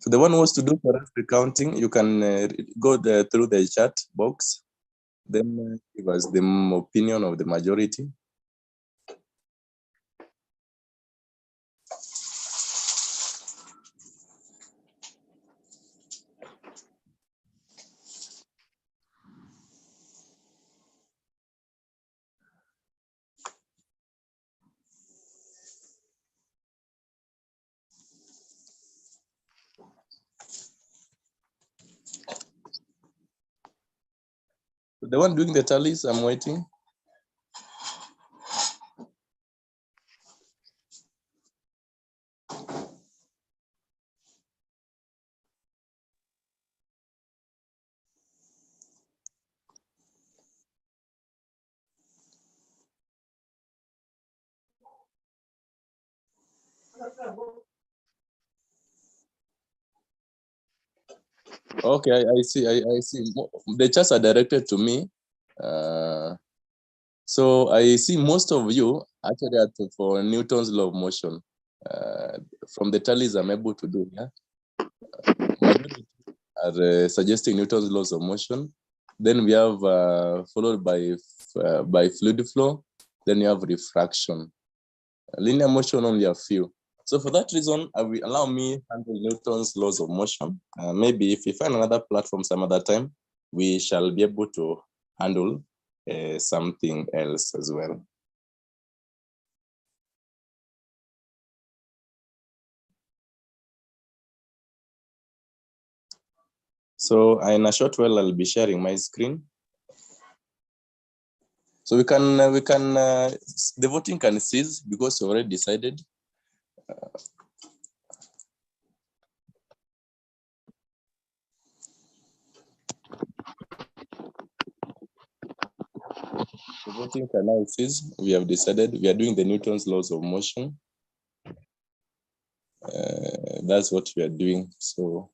So the one who wants to do correct recounting, you can go through the chat box, then give us the opinion of the majority. The one doing the tallies, I'm waiting. Okay, I see. I see. The chats are directed to me. So I see most of you actually are for Newton's law of motion. From the tallies I'm able to do, yeah. Majority are suggesting Newton's laws of motion. Then we have followed by fluid flow. Then you have refraction. Linear motion, only a few. So for that reason, I will allow me handle Newton's laws of motion. Maybe if we find another platform some other time, we shall be able to handle something else as well. So in a short while, I'll be sharing my screen. So we can the voting can cease because we already decided. The voting can now cease. We have decided we are doing the Newton's laws of motion. That's what we are doing. So.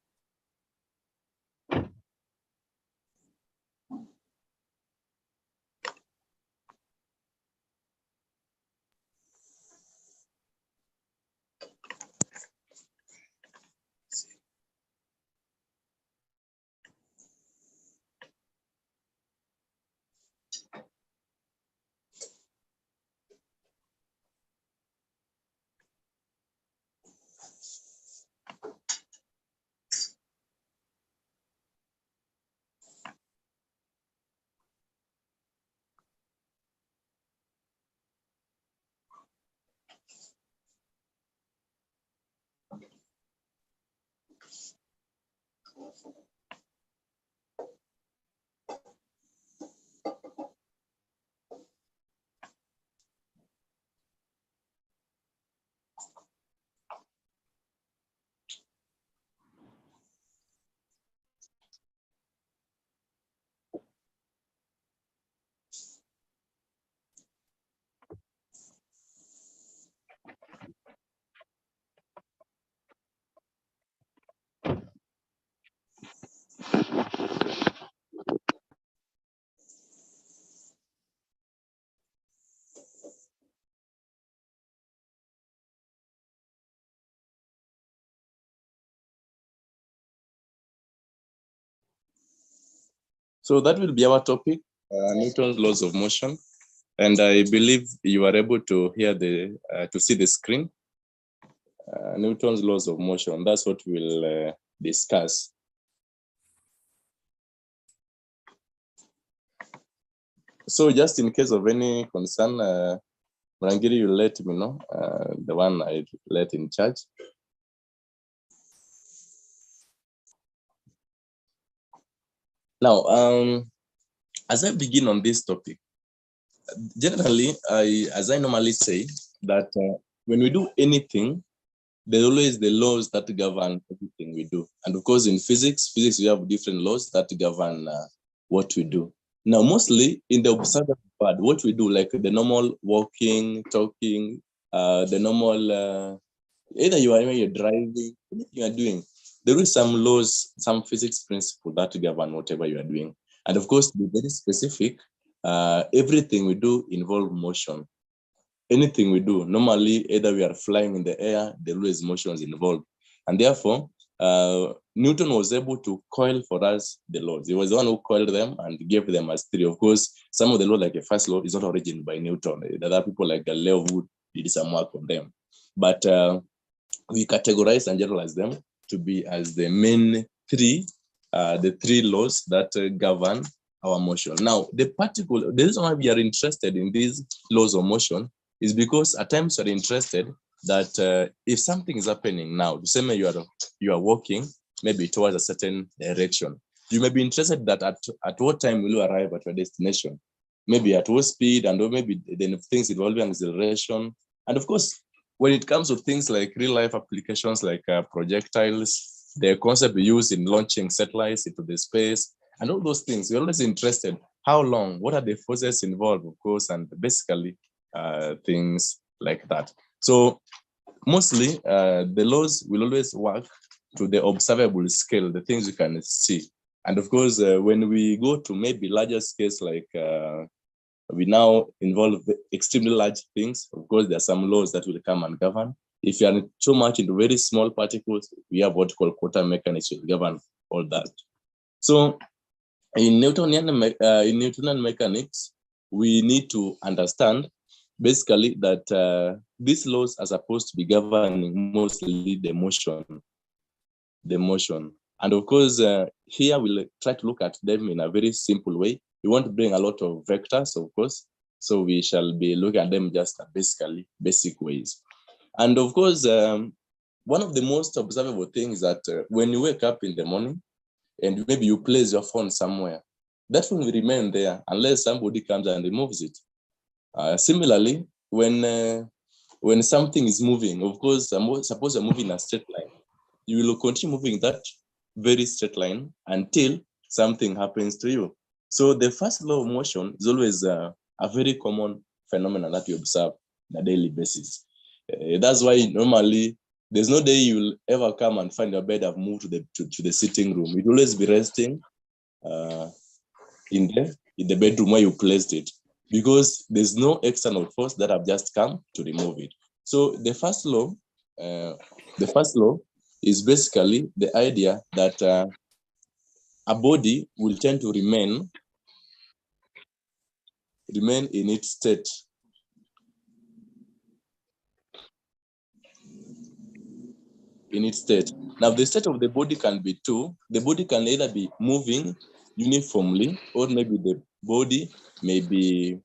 So that will be our topic, Newton's laws of motion. And I believe you are able to hear to see the screen. Newton's laws of motion, that's what we'll discuss. So just in case of any concern, Marangiri, you let me know, the one I let in charge. Now, as I begin on this topic, generally, as I normally say, that when we do anything, there's always the laws that govern everything we do. And of course, in physics, we have different laws that govern what we do. Now, mostly in the observable part, what we do, like the normal walking, talking, the normal, either you're driving, anything you're doing, there is some laws, some physics principle that govern whatever you are doing. And of course, to be very specific, everything we do involves motion. Anything we do, normally, either we are flying in the air, there is motions involved. And therefore, Newton was able to coil for us the laws. He was the one who coiled them and gave them as theory. Of course, some of the laws, like the first law, is not originated by Newton. There are people like Galileo who did some work on them. But we categorize and generalize them to be as the main three, the three laws that govern our motion. Now, the reason why we are interested in these laws of motion is because at times we are interested that if something is happening now, the same way you are walking maybe towards a certain direction, you may be interested that at what time will you arrive at your destination, maybe at what speed, and or maybe then things involving acceleration. And of course, when it comes to things like real life applications like projectiles, the concept we use in launching satellites into the space, and all those things, we're always interested. How long? What are the forces involved, of course, and basically things like that. So mostly the laws will always work to the observable scale, the things you can see. And of course, when we go to maybe larger scales, like we now involve extremely large things, of course, there are some laws that will come and govern. If you are too much into very small particles, we have what we call quantum mechanics will govern all that. So in Newtonian mechanics, we need to understand basically that these laws are supposed to be governing mostly the motion. And of course, here we'll try to look at them in a very simple way. We want to bring a lot of vectors, of course, so we shall be looking at them just basically basic ways. And of course, one of the most observable things is that when you wake up in the morning and maybe you place your phone somewhere, that phone will remain there unless somebody comes and removes it. Similarly, when something is moving, of course, suppose you're moving in a straight line, you will continue moving that very straight line until something happens to you. So the first law of motion is always a very common phenomenon that we observe on a daily basis. That's why normally there's no day you'll ever come and find your bed have moved to the sitting room. It will always be resting in the bedroom where you placed it, because there's no external force that have just come to remove it. So the first law is basically the idea that a body will tend to remain in its state. Now, the state of the body can be two. The body can either be moving uniformly, or maybe the body may be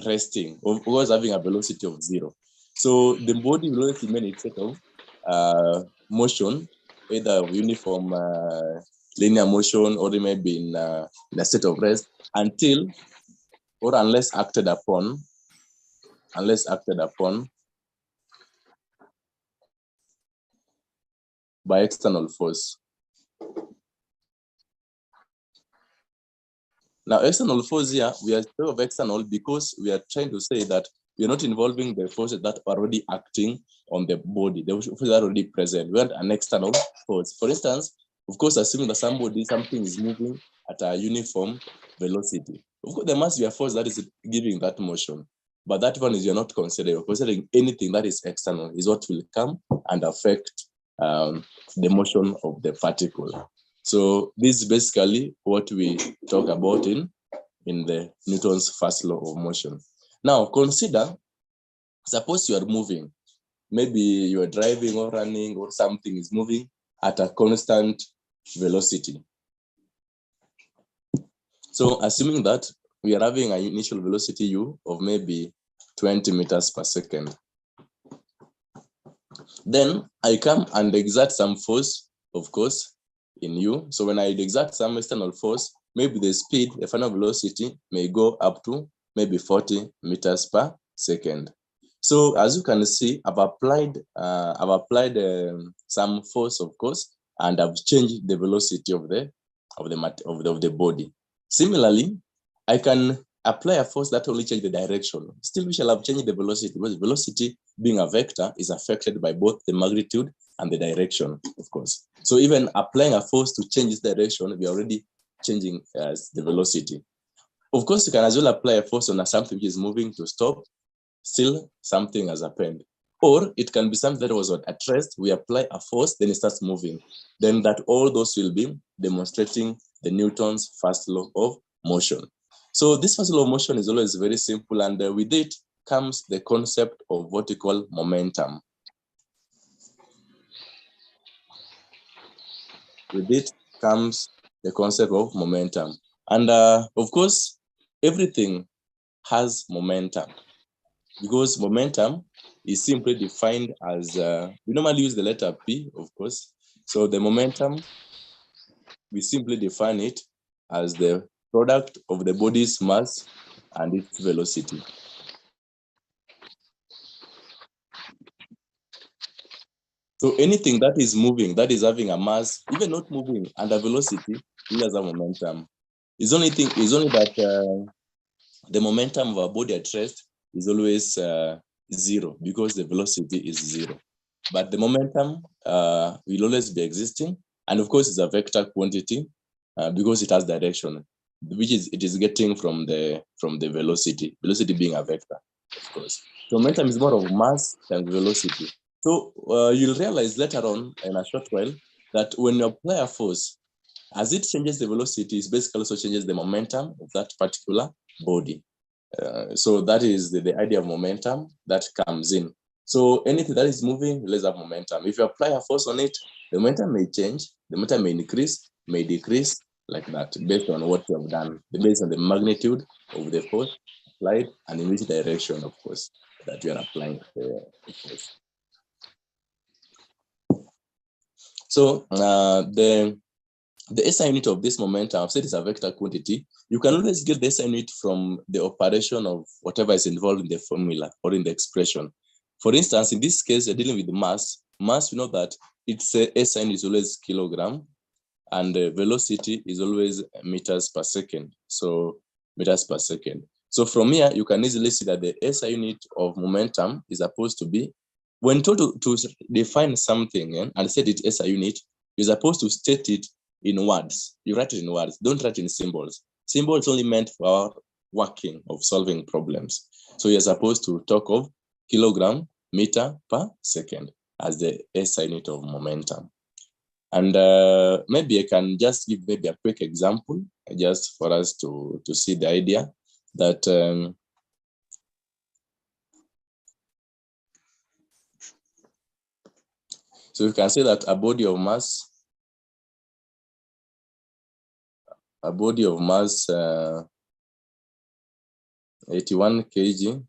resting, or always having a velocity of 0. So the body will always remain in a state of motion, either uniform linear motion, or it may be in a state of rest until or unless acted upon by external force. Now, external force here, we are still of external because we are trying to say that we are not involving the forces that are already acting on the body. The forces are already present. We want an external force. For instance, of course, assuming that something is moving at a uniform velocity. Of course, there must be a force that is giving that motion. But that one is you're not considering. You're considering anything that is external is what will come and affect the motion of the particle. So this is basically what we talk about in the Newton's first law of motion. Now consider, suppose you are moving, maybe you are driving or running or something is moving at a constant velocity. So assuming that we are having an initial velocity u of maybe 20 meters per second. Then I come and exert some force, of course, in u. So when I exert some external force, maybe the speed, the final velocity may go up to maybe 40 meters per second. So as you can see, I've applied some force, of course, and I've changed the velocity of the body. Similarly, I can apply a force that only change the direction. Still, we shall have changed the velocity, because velocity, being a vector, is affected by both the magnitude and the direction, of course. So even applying a force to change its direction, we are already changing the velocity. Of course, you can as well apply a force on something which is moving to stop. Still, something has happened. Or it can be something that was at rest, we apply a force, then it starts moving. Then that all those will be demonstrating the Newton's first law of motion. So this first law of motion is always very simple, and with it comes the concept of what we call momentum. With it comes the concept of momentum. And of course, everything has momentum, because momentum is simply defined as, we normally use the letter P, of course. So the momentum, we simply define it as the product of the body's mass and its velocity. So anything that is moving, that is having a mass, even not moving, and a velocity, it has a momentum. It's only that the momentum of a body at rest is always zero, because the velocity is zero. But the momentum will always be existing, and of course, it's a vector quantity because it has direction, which it is getting from the velocity. Velocity being a vector, of course. So momentum is more of mass than velocity. So you'll realize later on in a short while that when you apply a force, as it changes the velocity, it basically also changes the momentum of that particular body. So that is the idea of momentum that comes in. So anything that is moving, let's have momentum. If you apply a force on it, the momentum may change, the momentum may increase, may decrease, like that, based on what you have done, based on the magnitude of the force applied and in which direction, of course, that you are applying the force. So the SI unit of this momentum, I've said it's a vector quantity. You can always get the SI unit from the operation of whatever is involved in the formula or in the expression. For instance, in this case, you're dealing with mass. Mass, we know that its SI unit is always kilogram, and the velocity is always meters per second. So meters per second. So from here, you can easily see that the SI unit of momentum is supposed to be, when told to define something and set its SI unit, you're supposed to state it in words. You write it in words. Don't write in symbols. Symbols only meant for our working of solving problems. So you're supposed to talk of kilogram meter per second as the SI unit of momentum. And maybe I can just give maybe a quick example just for us to see the idea that so we can say that a body of mass 81 kg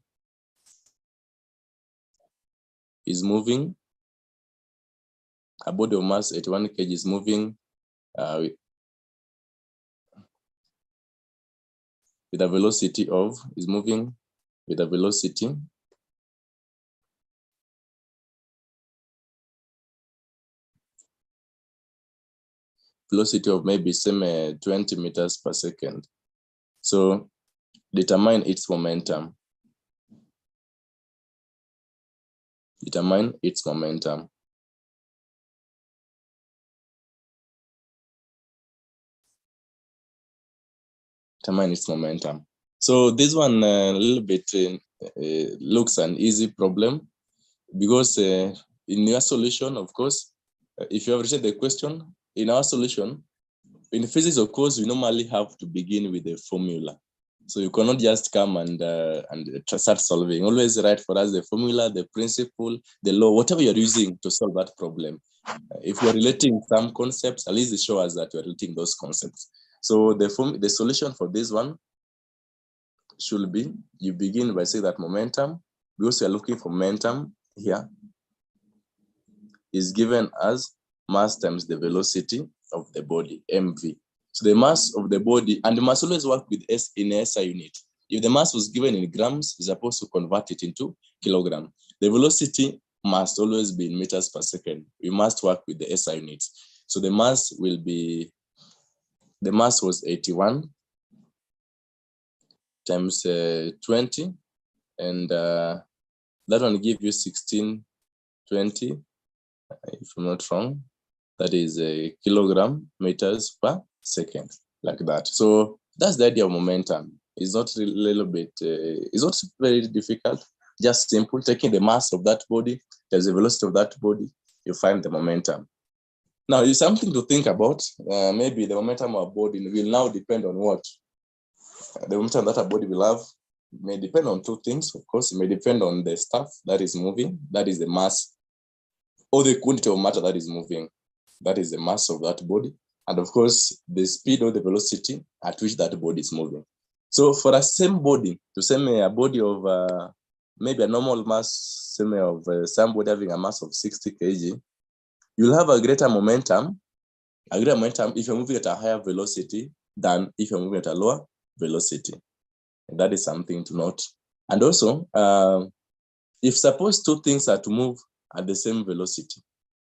is moving. A body of mass 81 kg is moving with a velocity of, velocity of maybe say 20 meters per second. So determine its momentum. Determine its momentum. Determine its momentum. So this one a little bit looks an easy problem, because in your solution, of course, if you have received the question, in our solution, in physics, of course, we normally have to begin with a formula. So you cannot just come and start solving. Always write for us the formula, the principle, the law, whatever you're using to solve that problem. If you're relating some concepts, at least it shows us that you're relating those concepts. So the solution for this one should be, you begin by saying that momentum, because you're looking for momentum here, is given as mass times the velocity of the body, mv. So the mass of the body, and you must always work with S in SI unit. If the mass was given in grams, you're supposed to convert it into kilogram. The velocity must always be in meters per second. We must work with the SI units. So the mass will be, the mass was 81 times 20, and that one give you 1620, if I'm not wrong. That is a kilogram meters per second, like that. So that's the idea of momentum. It's not a little bit, it's not very difficult. Just simple, taking the mass of that body, there's the velocity of that body, you find the momentum. Now, it's something to think about. Maybe the momentum of a body will now depend on what? The momentum that a body will have may depend on two things. Of course, it may depend on the stuff that is moving, that is the mass, or the quantity of matter that is moving, that is the mass of that body. And of course, the speed or the velocity at which that body is moving. So for a same body, to say a body of maybe a normal mass, say of somebody having a mass of 60 kg, you'll have a greater momentum if you're moving at a higher velocity than if you're moving at a lower velocity. And that is something to note. And also, if suppose two things are to move at the same velocity,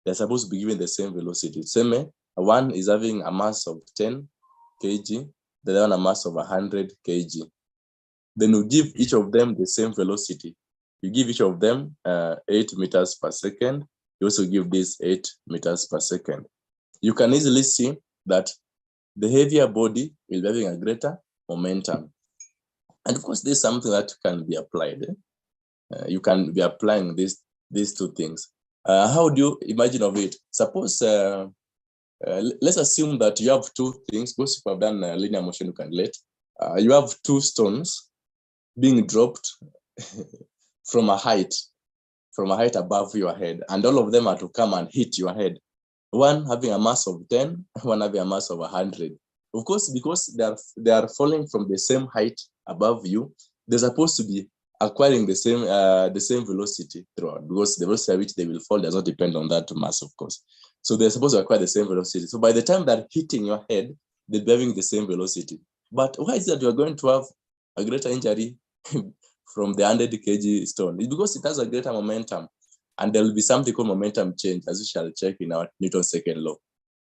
they're supposed to be given the same velocity. Same, one is having a mass of 10 kg, the other one a mass of 100 kg. Then you give each of them the same velocity. You give each of them 8 meters per second. You also give this 8 meters per second. You can easily see that the heavier body will be having a greater momentum. And of course, this is something that can be applied. You can be applying these two things. How do you imagine of it? Suppose, let's assume that you have two things, because if I've done linear motion, you can relate. You have two stones being dropped from a height above your head, and all of them are to come and hit your head. One having a mass of 10, one having a mass of 100. Of course, because they are falling from the same height above you, they're supposed to be acquiring the same velocity throughout, because the velocity at which they will fall does not depend on that mass, of course. So they're supposed to acquire the same velocity. So by the time they're hitting your head, they'll be having the same velocity. But why is it that you're going to have a greater injury from the 100 kg stone? It's because it has a greater momentum. And there will be something called momentum change, as we shall check in our Newton's second law.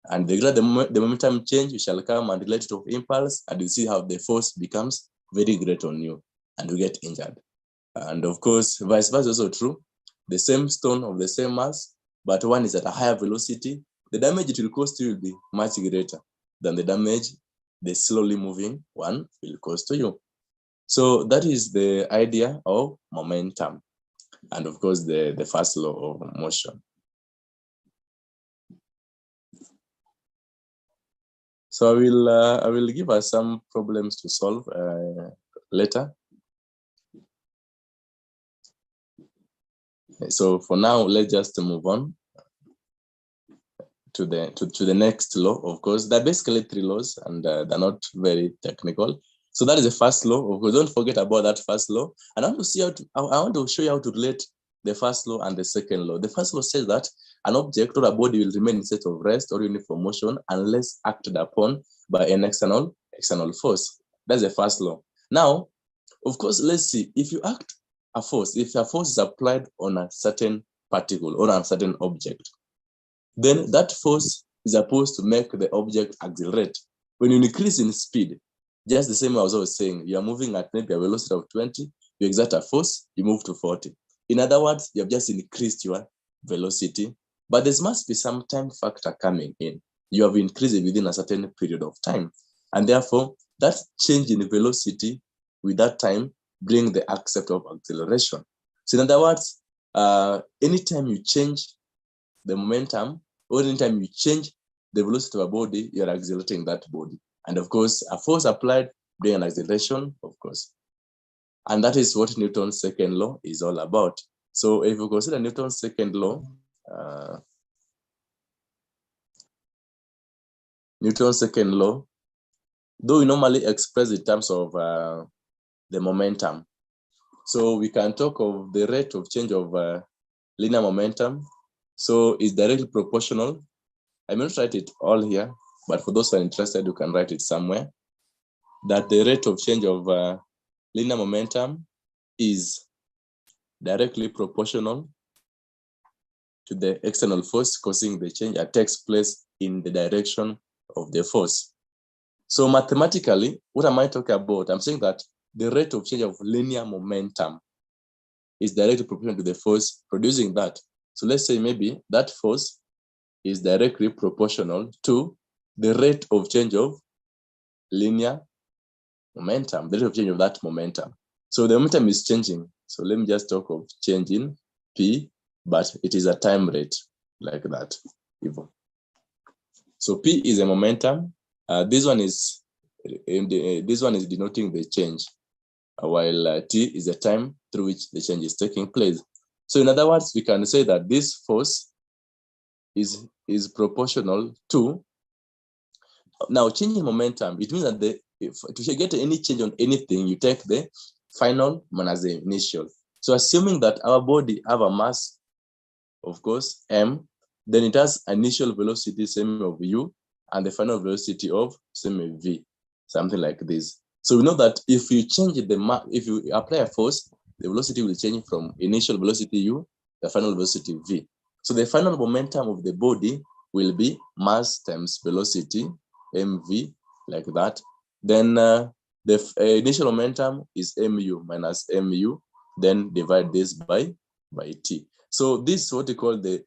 And the momentum change, we shall come and relate it of impulse, and you see how the force becomes very great on you, and you get injured. And of course, vice versa is also true. The same stone of the same mass, but one is at a higher velocity, the damage it will cause to you will be much greater than the damage the slowly moving one will cause to you. So that is the idea of momentum. And of course, the first law of motion. So I will give us some problems to solve later. So for now, let's just move on to the next law. Of course, there are basically three laws, and they're not very technical. So that is the first law. Of course, don't forget about that first law. And I want to show you how to relate the first law and the second law. The first law says that an object or a body will remain in a state of rest or uniform motion unless acted upon by an external force. That's the first law. Now, of course, let's see. If a force is applied on a certain particle or on a certain object, then that force is supposed to make the object accelerate. When you increase in speed, just the same as I was saying, you are moving at maybe a velocity of 20, you exert a force, you move to 40. In other words, you have just increased your velocity, but there must be some time factor coming in. You have increased it within a certain period of time. And therefore, that change in velocity with that time bring the accept of acceleration. So in other words, anytime you change the momentum, or anytime you change the velocity of a body, you're accelerating that body. And of course, a force applied bring an acceleration, of course. And that is what Newton's second law is all about. So if you consider Newton's second law, though we normally express in terms of the momentum. So we can talk of the rate of change of linear momentum. So it's directly proportional. I may not write it all here, but for those who are interested, you can write it somewhere. That the rate of change of linear momentum is directly proportional to the external force causing the change that takes place in the direction of the force. So mathematically, what am I talking about? I'm saying that the rate of change of linear momentum is directly proportional to the force producing that. So let's say maybe that force is directly proportional to the rate of change of linear momentum, the rate of change of that momentum. So the momentum is changing. So let me just talk of change in P, but it is a time rate like that. So P is a momentum. This one is denoting the change, while T is the time through which the change is taking place. So in other words, we can say that this force is proportional to, now changing momentum, it means that to get any change on anything, you take the final minus the initial. So assuming that our body have a mass, of course, m, then it has initial velocity same of u and the final velocity of same of v, something like this. So we know that if you change if you apply a force, the velocity will change from initial velocity u, the final velocity v. So the final momentum of the body will be mass times velocity, mv, like that. Then the initial momentum is mu minus mu, then divide this by t. So this is what we call the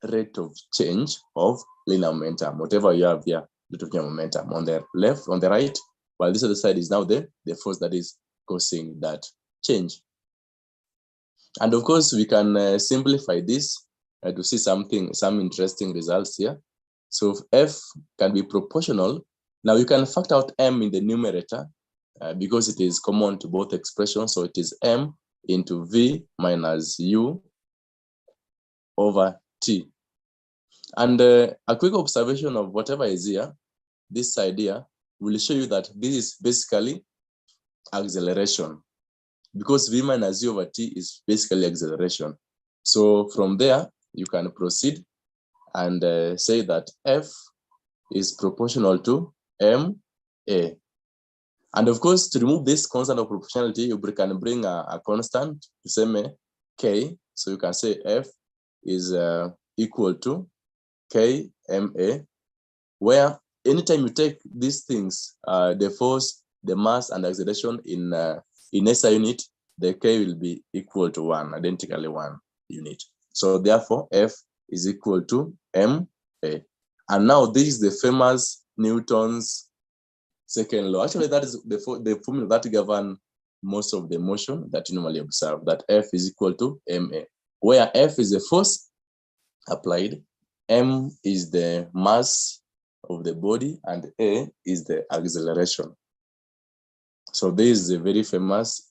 rate of change of linear momentum, whatever you have here, rate of momentum on the left, on the right, while this other side is now the force that is causing that change. And of course, we can simplify this to see some interesting results here. So F can be proportional. Now you can factor out M in the numerator because it is common to both expressions. So it is M into V minus U over T. And a quick observation of whatever is here, this side here, will show you that this is basically acceleration, because V minus U over T is basically acceleration. So from there, you can proceed and say that F is proportional to ma. And of course, to remove this constant of proportionality, you can bring a constant, say k. So you can say F is equal to kma, where anytime you take these things, the force, the mass, and acceleration in SI unit, the k will be equal to 1, identically 1 unit. So therefore, F is equal to ma. And now this is the famous Newton's second law. Actually, that is the formula that governs most of the motion that you normally observe, that F is equal to ma, where F is the force applied, m is the mass of the body, and a is the acceleration. So this is a very famous,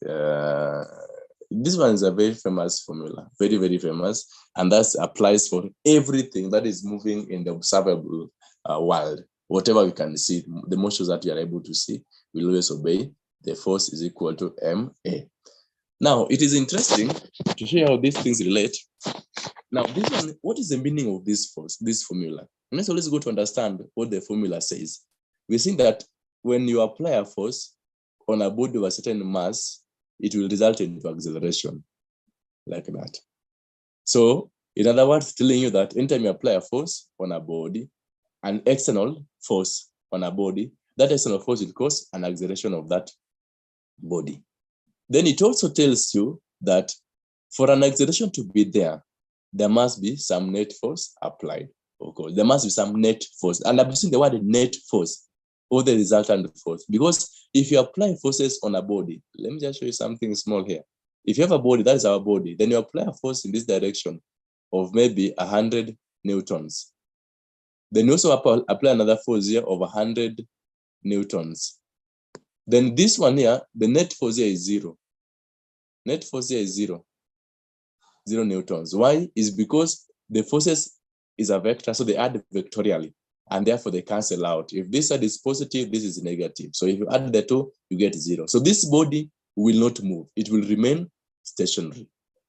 this one is a very famous formula, very, very famous. And that applies for everything that is moving in the observable world. Whatever we can see, the motions that we are able to see, will always obey the force is equal to ma. Now, it is interesting to show how these things relate. Now, this one, what is the meaning of this force, this formula? And let's always go to understand what the formula says. We think that when you apply a force on a body of a certain mass, it will result into acceleration, like that. So, in other words, telling you that anytime you apply a force on a body, an external force on a body, that external force will cause an acceleration of that body. Then it also tells you that for an acceleration to be there must be some net force applied. Of course, there must be some net force. And I'm using the word net force or the resultant force, because if you apply forces on a body, let me just show you something small here. If you have a body, that is our body, then you apply a force in this direction of maybe 100 newtons. Then you also apply another force here of 100 newtons. Then this one here, the net force here is 0. Net force here is 0 newtons. Why? Is because the forces is a vector, so they add vectorially, and therefore they cancel out. If this side is positive, this is negative. So if you add the two, you get 0. So this body will not move. It will remain stationary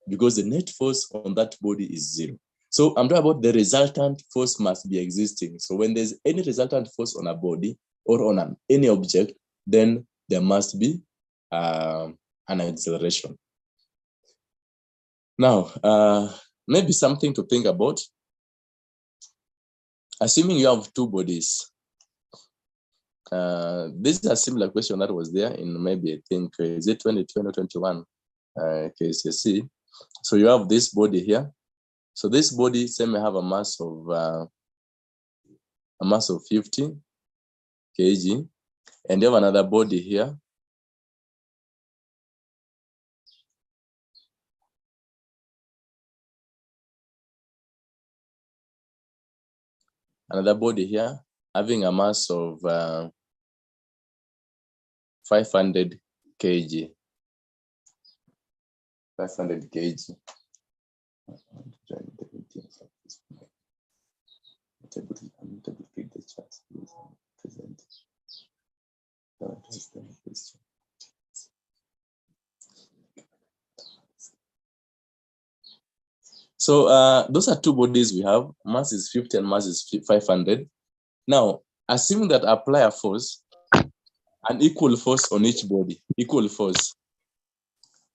because the net force on that body is 0. So I'm talking about the resultant force must be existing. So when there's any resultant force on a body or on any object, then there must be an acceleration. Now, maybe something to think about. Assuming you have two bodies, this is a similar question that was there in maybe, I think, is it 2020 or 21 KCSE. So you have this body here. So this body, say, may have a mass of 50 kg, and you have another body here. another body here having a mass of 500 kg. 500 kg. So those are two bodies we have. Mass is 50 and mass is 500. Now, assuming that I apply a force, an equal force on each body, equal force.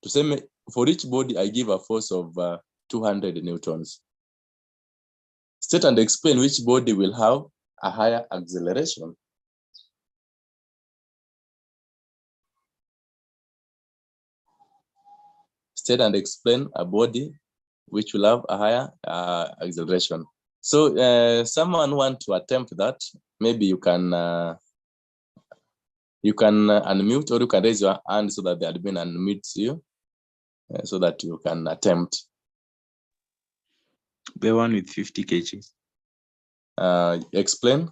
To say for each body, I give a force of 200 newtons. State and explain which body will have a higher acceleration. State and explain a body which will have a higher acceleration. So someone want to attempt that, maybe you can unmute, or you can raise your hand so that the admin unmutes you, so that you can attempt. The one with 50 kg. Explain.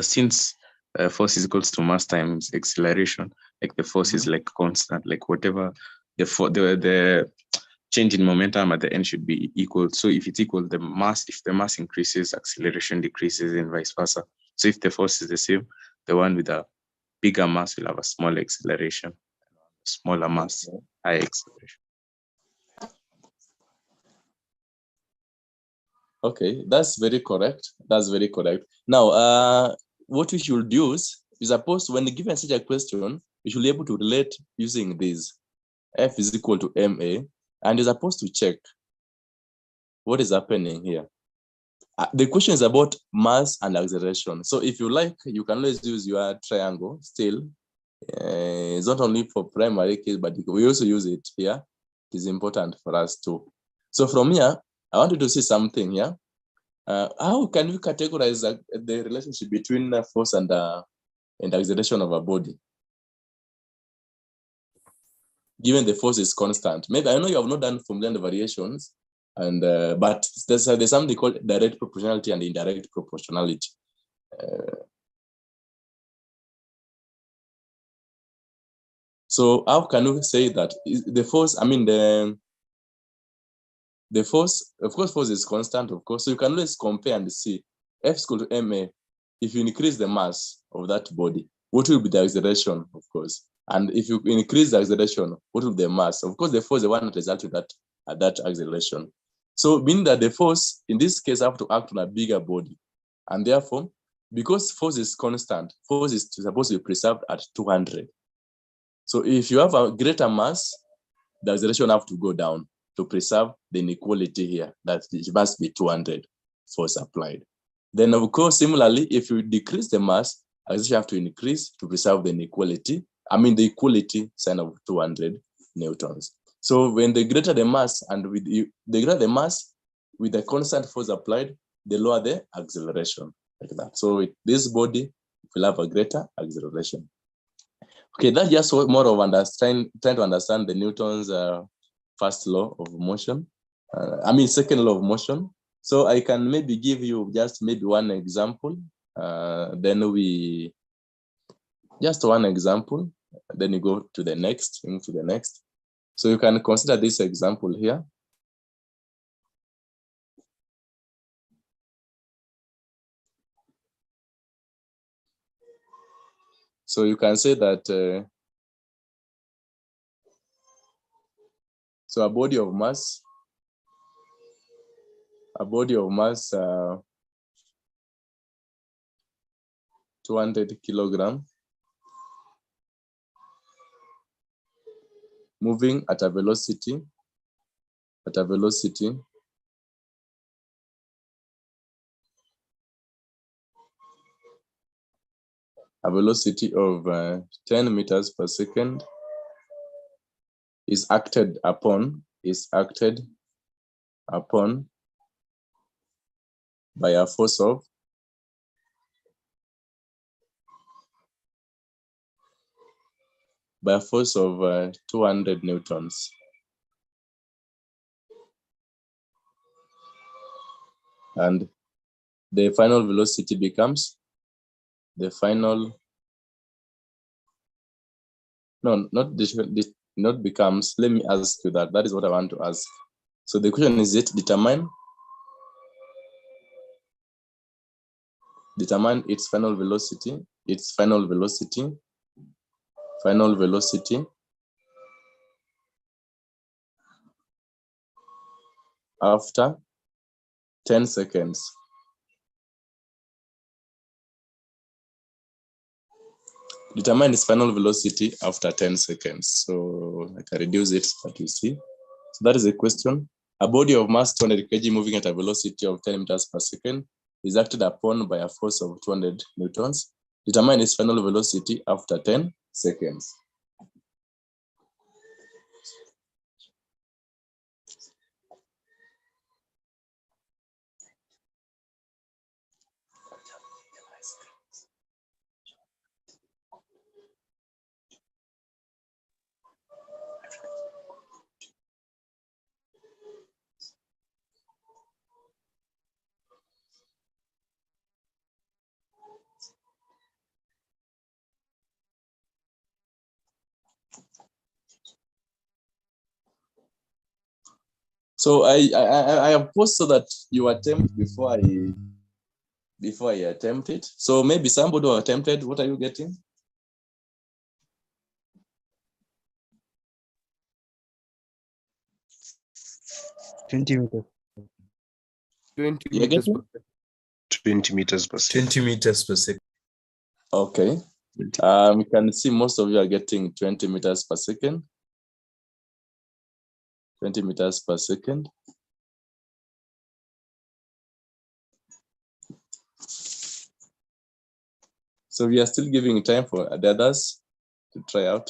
Since force is equals to mass times acceleration, like the force is like constant, like whatever the change in momentum at the end should be equal. So if it's equal, the mass, if the mass increases, acceleration decreases, and vice versa. So if the force is the same, the one with a bigger mass will have a small acceleration, smaller mass, high acceleration. Okay, that's very correct. That's very correct. Now, what we should use is, suppose when given such a question, we should be able to relate using this. F is equal to ma, and you're supposed to check what is happening here. The question is about mass and acceleration. So if you like, you can always use your triangle still. It's not only for primary case, but we also use it here. It is important for us too. So from here, I want you to see something here. How can we categorize the relationship between force and acceleration of a body, given the force is constant? Maybe I know you have not done formula variations, and but there's something called direct proportionality and indirect proportionality. So how can we say that the force? I mean the force, of course, force is constant, of course. So you can always compare and see F is equal to ma. If you increase the mass of that body, what will be the acceleration, of course? And if you increase the acceleration, what will be the mass? Of course, the force is the one that results in that acceleration. So meaning that the force, in this case, have to act on a bigger body. And therefore, because force is constant, force is supposed to be preserved at 200. So if you have a greater mass, the acceleration have to go down to preserve the inequality here, that it must be 200 force applied. Then of course, similarly, if you decrease the mass, acceleration have to increase to preserve the inequality. I mean the equality sign of 200 newtons. So when the greater the mass, and with the greater the mass with the constant force applied, the lower the acceleration, like that. So this body will have a greater acceleration. Okay, that's just more of trying to understand the Newton's first law of motion. Second law of motion. So I can maybe give you just maybe one example. Then just one example. Then you go to the next, into the next. So you can consider this example here. So you can say that so a body of mass 200 kilogram moving at a velocity of 10 meters per second is acted upon by a force of 200 newtons. And the final velocity becomes the final, no, not becomes, let me ask you that. That is what I want to ask. So the question is, determine its final velocity, after 10 seconds. Determine its final velocity after 10 seconds. So I can reduce it, that you see. So that is a question. A body of mass 200 kg moving at a velocity of 10 meters per second is acted upon by a force of 200 newtons. Determine its final velocity after 10 seconds. So I have paused so that you attempt before I attempt it. So maybe somebody who attempted, what are you getting? meters. 20 You're meters getting? per 20 meters per second. 20 meters per second. Okay. You can see most of you are getting 20 meters per second. 20 meters per second. So we are still giving time for the others to try out.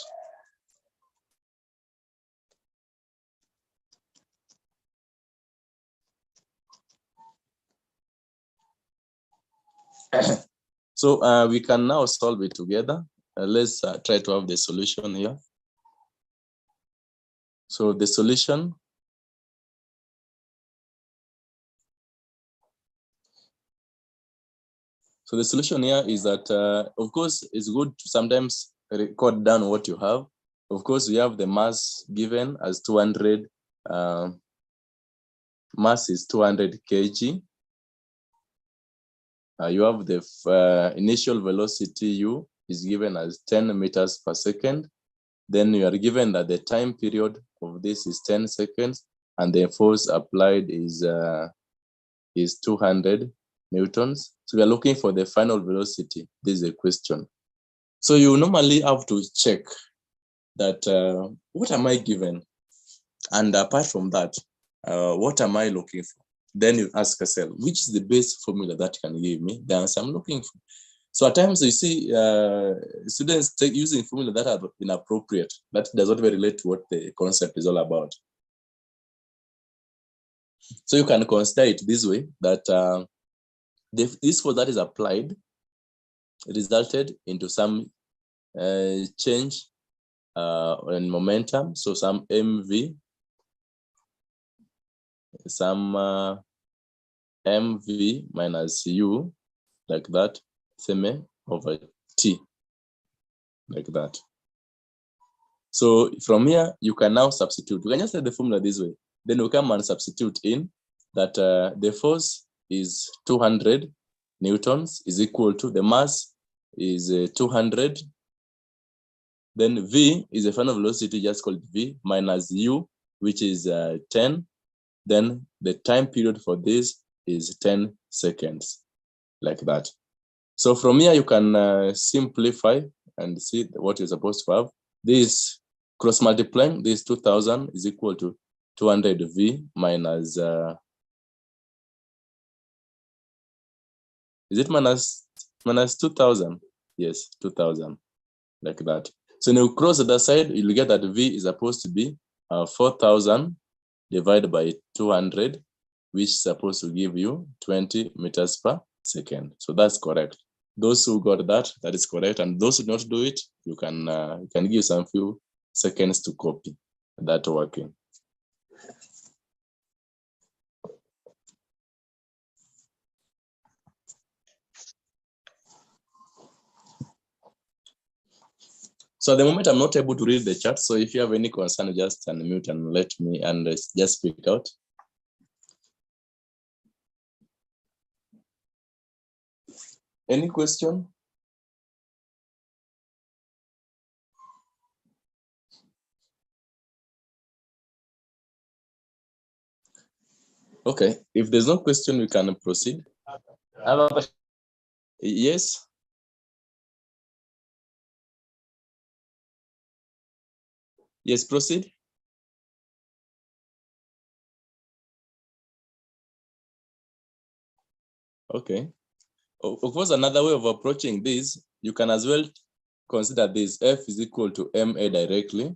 So we can now solve it together. Let's try to have the solution here. So the solution . So the solution here is that, of course, it's good to sometimes record down what you have. Of course, we have the mass given as 200. Mass is 200 kg. You have the initial velocity u is given as 10 meters per second. Then you are given that the time period of this is 10 seconds, and the force applied is 200 newtons. So we are looking for the final velocity. This is a question. So you normally have to check that what am I given? And apart from that, what am I looking for? Then you ask yourself, which is the best formula that can give me the answer I'm looking for? So at times you see students using formula that are inappropriate. That does not very relate to what the concept is all about. So you can consider it this way, that this force that is applied resulted into some change in momentum. So some mv, some mv minus u, like that, same over t, like that. So from here, you can now substitute. You can just set the formula this way. Then you come and substitute in that the force is 200 newtons is equal to the mass is 200. Then v is the final velocity, just called v, minus u, which is 10. Then the time period for this is 10 seconds, like that. So from here, you can simplify and see what you're supposed to have. This cross multiplying this 2000 is equal to 200v minus, is it minus 2000? Yes, 2000, like that. So when you cross the other side, you'll get that v is supposed to be 4000 divided by 200, which is supposed to give you 20 meters per second. So that's correct. Those who got that, that is correct. And those who not do it, you can give some few seconds to copy that working. So at the moment, I'm not able to read the chat. So if you have any concern, just unmute and let me and just speak out. Any question? Okay, if there's no question, we can proceed. Yes. Yes, proceed. Okay. Of course, another way of approaching this, you can as well consider this F is equal to ma directly.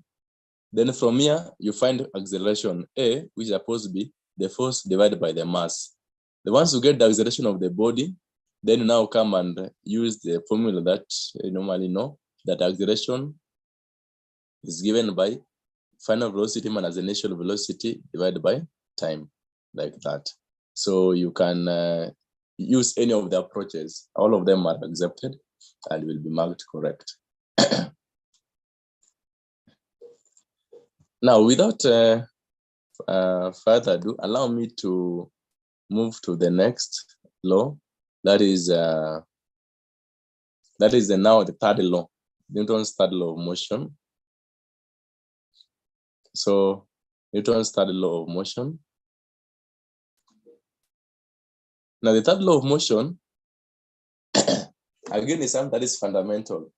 Then from here, you find acceleration A, which is supposed to be the force divided by the mass. Once you get the acceleration of the body, then you now come and use the formula that you normally know, that acceleration is given by final velocity minus the initial velocity divided by time, like that. So you can use any of the approaches. All of them are accepted and will be marked correct. Now, without further ado, allow me to move to the next law. That is now the third law, Newton's third law of motion. So Newton's third law of motion. Now the third law of motion, again, is something that is fundamental.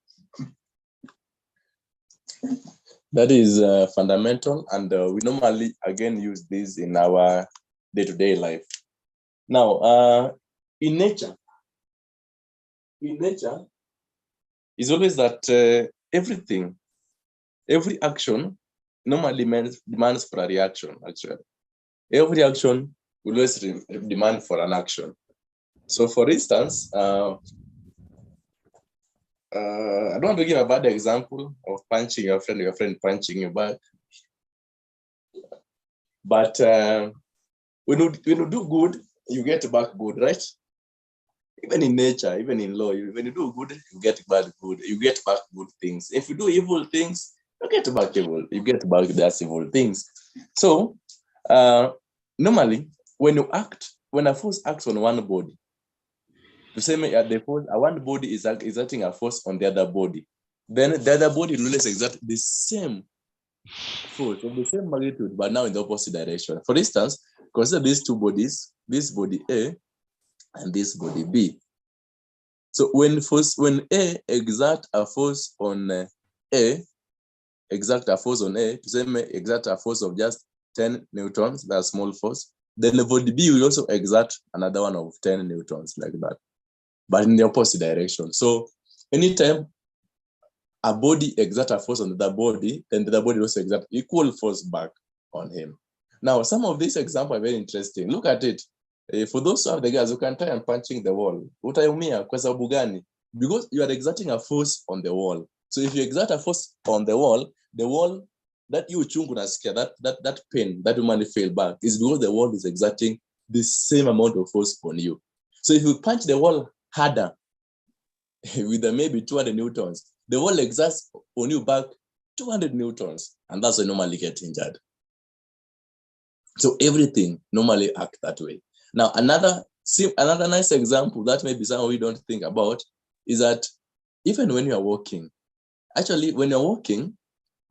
That is fundamental, and we normally, again, use this in our day-to-day life. Now, in nature, is always that every action normally demands for a reaction, actually. Every action will always demand for an action. So for instance, I don't want to give a bad example of punching your friend punching you back. But when you do good, you get back good, right? Even in nature, even in law, when you do good, you get back good. You get back good things. If you do evil things, you get back evil. You get back those evil things. So normally, when a force acts on one body, the same at the force, one body is exerting a force on the other body. Then the other body will always exert the same force of the same magnitude, but now in the opposite direction. For instance, consider these two bodies, this body A and this body B. So when A exert a force on A, exert a force a force of just 10 newtons, that's small force, then the body B will also exert another one of 10 newtons, like that, but in the opposite direction. So anytime a body exerts a force on the body, then the body also exerts equal force back on him. Now, some of these examples are very interesting. Look at it. For those who have the guys who can try and punching the wall, utaumia kwa sababu gani? Because you are exerting a force on the wall. So if you exert a force on the wall that you chungu nasikia, that pain that you might feel back is because the wall is exerting the same amount of force on you. So if you punch the wall harder with maybe 200 newtons, the wall exerts on you back 200 newtons, and that's why you normally get injured. So everything normally acts that way. Now, another nice example that maybe some of you don't think about is that even when you are walking, actually, when you're walking,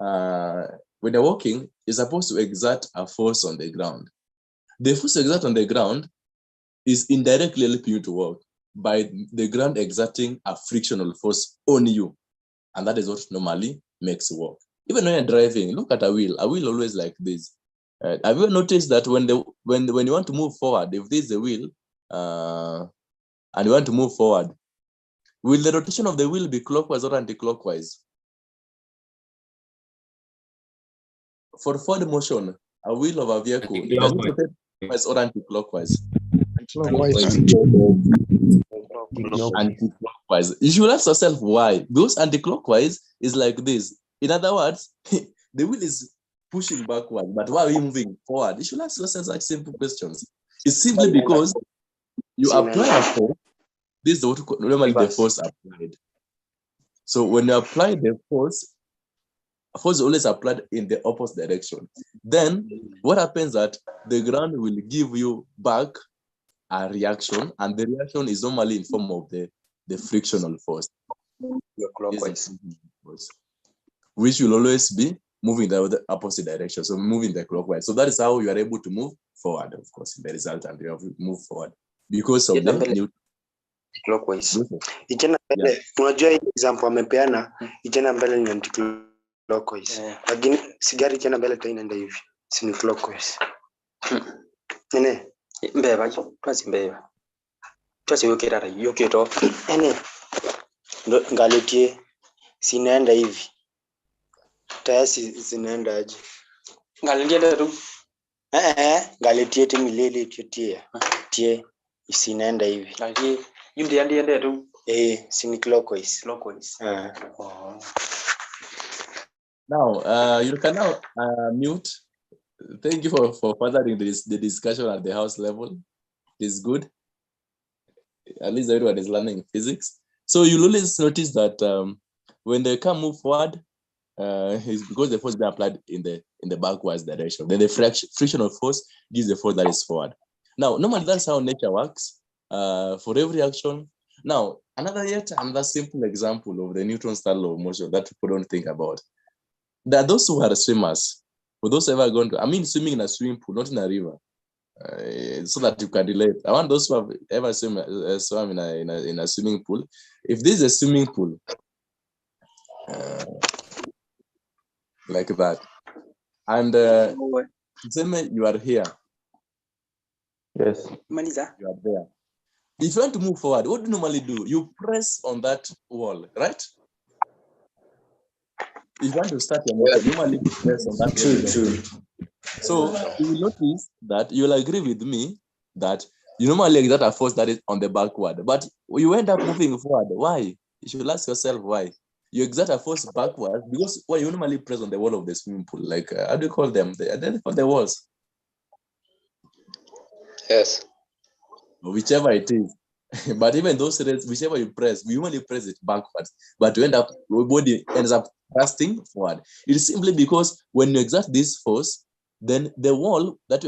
you're supposed to exert a force on the ground. The force exerted on the ground is indirectly helping you to walk by the ground exerting a frictional force on you. And that is what normally makes you walk. Even when you're driving, look at a wheel always like this. Have you noticed that when you want to move forward, if this is the wheel and you want to move forward, will the rotation of the wheel be clockwise or anti-clockwise? For forward motion, a wheel of a vehicle, does it rotate clockwise or anti-clockwise? Anti-clockwise. You should ask yourself why. Because anti-clockwise is like this. In other words, the wheel is pushing backward, but why are you moving forward? You should ask yourself such simple questions. It's simply because you apply a force. This is what normally the force applied. So when you apply the force, force is always applied in the opposite direction. Then what happens that the ground will give you back a reaction, and the reaction is normally in form of the frictional force. Clockwise. Which will always be moving the opposite direction. So moving the clockwise. So that is how you are able to move forward, of course, in the result, and you have to move forward because of the new clockwise. Ikienda mbele, unajua hii example amepeana, ikienda mbele ni anti-clockwise. Lakini sigari ikienda mbele tena inaenda hivi. Si ni clockwise. Nene, mbeba hiyo, twasi mbeba. Twasi yoke to. Nene. Ngaletie sinaenda hivi. Tayasi zinaenda aje. Ngaletie tu. Ngaletie tu milele tie. Tie isinaenda hivi. Ngaletie yumdi tu. Sini clockwise. Now, you can now mute. Thank you for furthering the discussion at the house level. It is good. At least everyone is learning physics. So you'll always notice that when the car move forward, it's because the force is applied in the backwards direction. Then the frictional force gives the force that is forward. Now, normally that's how nature works for every action. Now, another simple example of the Newton's third law of motion that people don't think about. There are those who are swimmers. For those ever gone to, swimming in a swimming pool, not in a river, so that you can relate. I want those who have ever swum in a swimming pool. If this is a swimming pool, like that, and you are here. Yes. You are there. If you want to move forward, what do you normally do? You press on that wall, right? If you want to start your motion, you normally press on that wall. So you will notice that you will agree with me that you normally exert a force that is on the backward, but you end up moving forward. Why? You should ask yourself why. You exert a force backward because you normally press on the wall of the swimming pool. Like, how do you call them? The walls. Yes. Whichever it is. But even those rates, whichever you press, we only press it backwards. But you your body ends up thrusting forward. It is simply because when you exert this force, then the wall that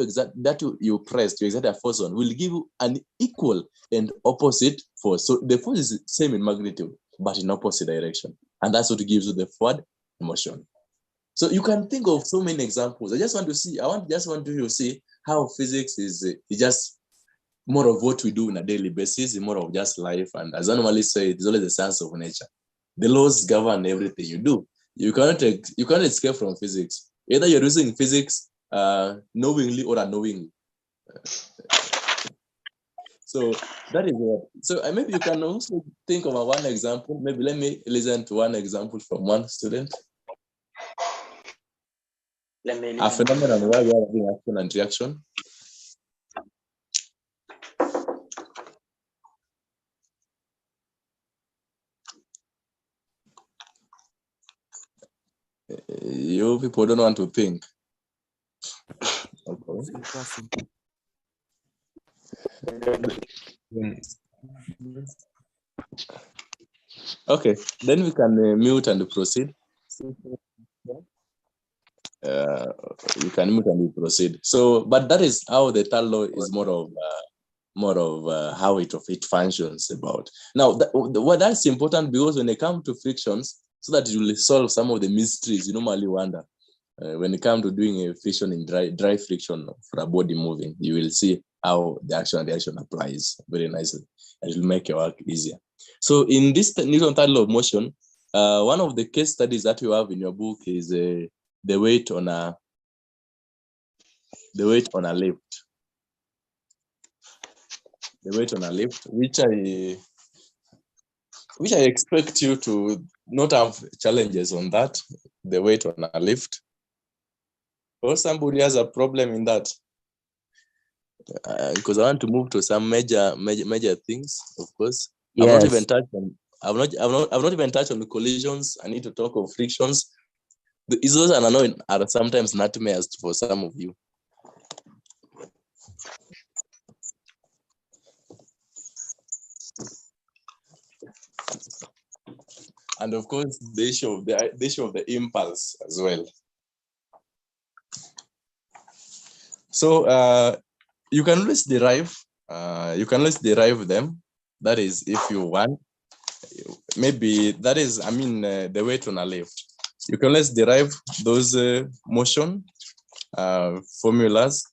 you press to exert a force on will give you an equal and opposite force. So the force is same in magnitude, but in opposite direction. And that's what gives you the forward motion. So you can think of so many examples. I just want to see how physics is just more of what we do on a daily basis, more of just life. And as I normally say, it's always the science of nature. The laws govern everything you do. You cannot escape from physics. Either you're using physics knowingly or unknowingly. So that is what. So maybe you can also think of one example. Maybe let me listen to one example from one student. A phenomenon where we are having action and reaction. You people don't want to think. Okay, then we can mute and proceed. You can mute and proceed. So, but that is how the third law is more of how it functions about. Now, that's important because when it comes to frictions, so that you will solve some of the mysteries you normally wonder. When it comes to doing a friction in dry friction for a body moving, you will see how the action and reaction applies very nicely. It will make your work easier. So in this Newton's third law of motion, one of the case studies that you have in your book is the weight on a lift. The weight on a lift, which I expect you to not have challenges on that. The weight on a lift. Or somebody has a problem in that, because I want to move to some major things. Of course, yes. I've not even touched on collisions. I need to talk of frictions. Those are sometimes nightmares for some of you. And of course, the issue of the impulse as well. So you can always derive them. That is, if you want, maybe that is, the weight on a left. You can always derive those motion formulas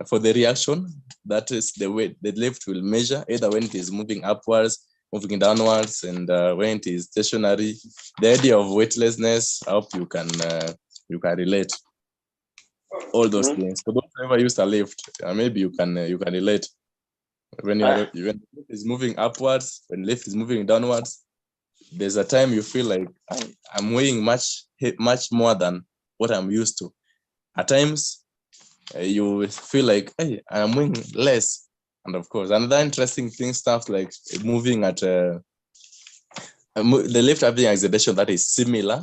for the reaction. That is the weight the left will measure, either when it is moving upwards, moving downwards, and when it is stationary. The idea of weightlessness, I hope you can relate all those things. For those who ever used a lift, maybe you can relate. When when lift is moving upwards, when lift is moving downwards, there's a time you feel like I'm weighing much more than what I'm used to. At times, you feel like, hey, I'm weighing less. And of course, another interesting thing, stuff like moving at the lift having acceleration that is similar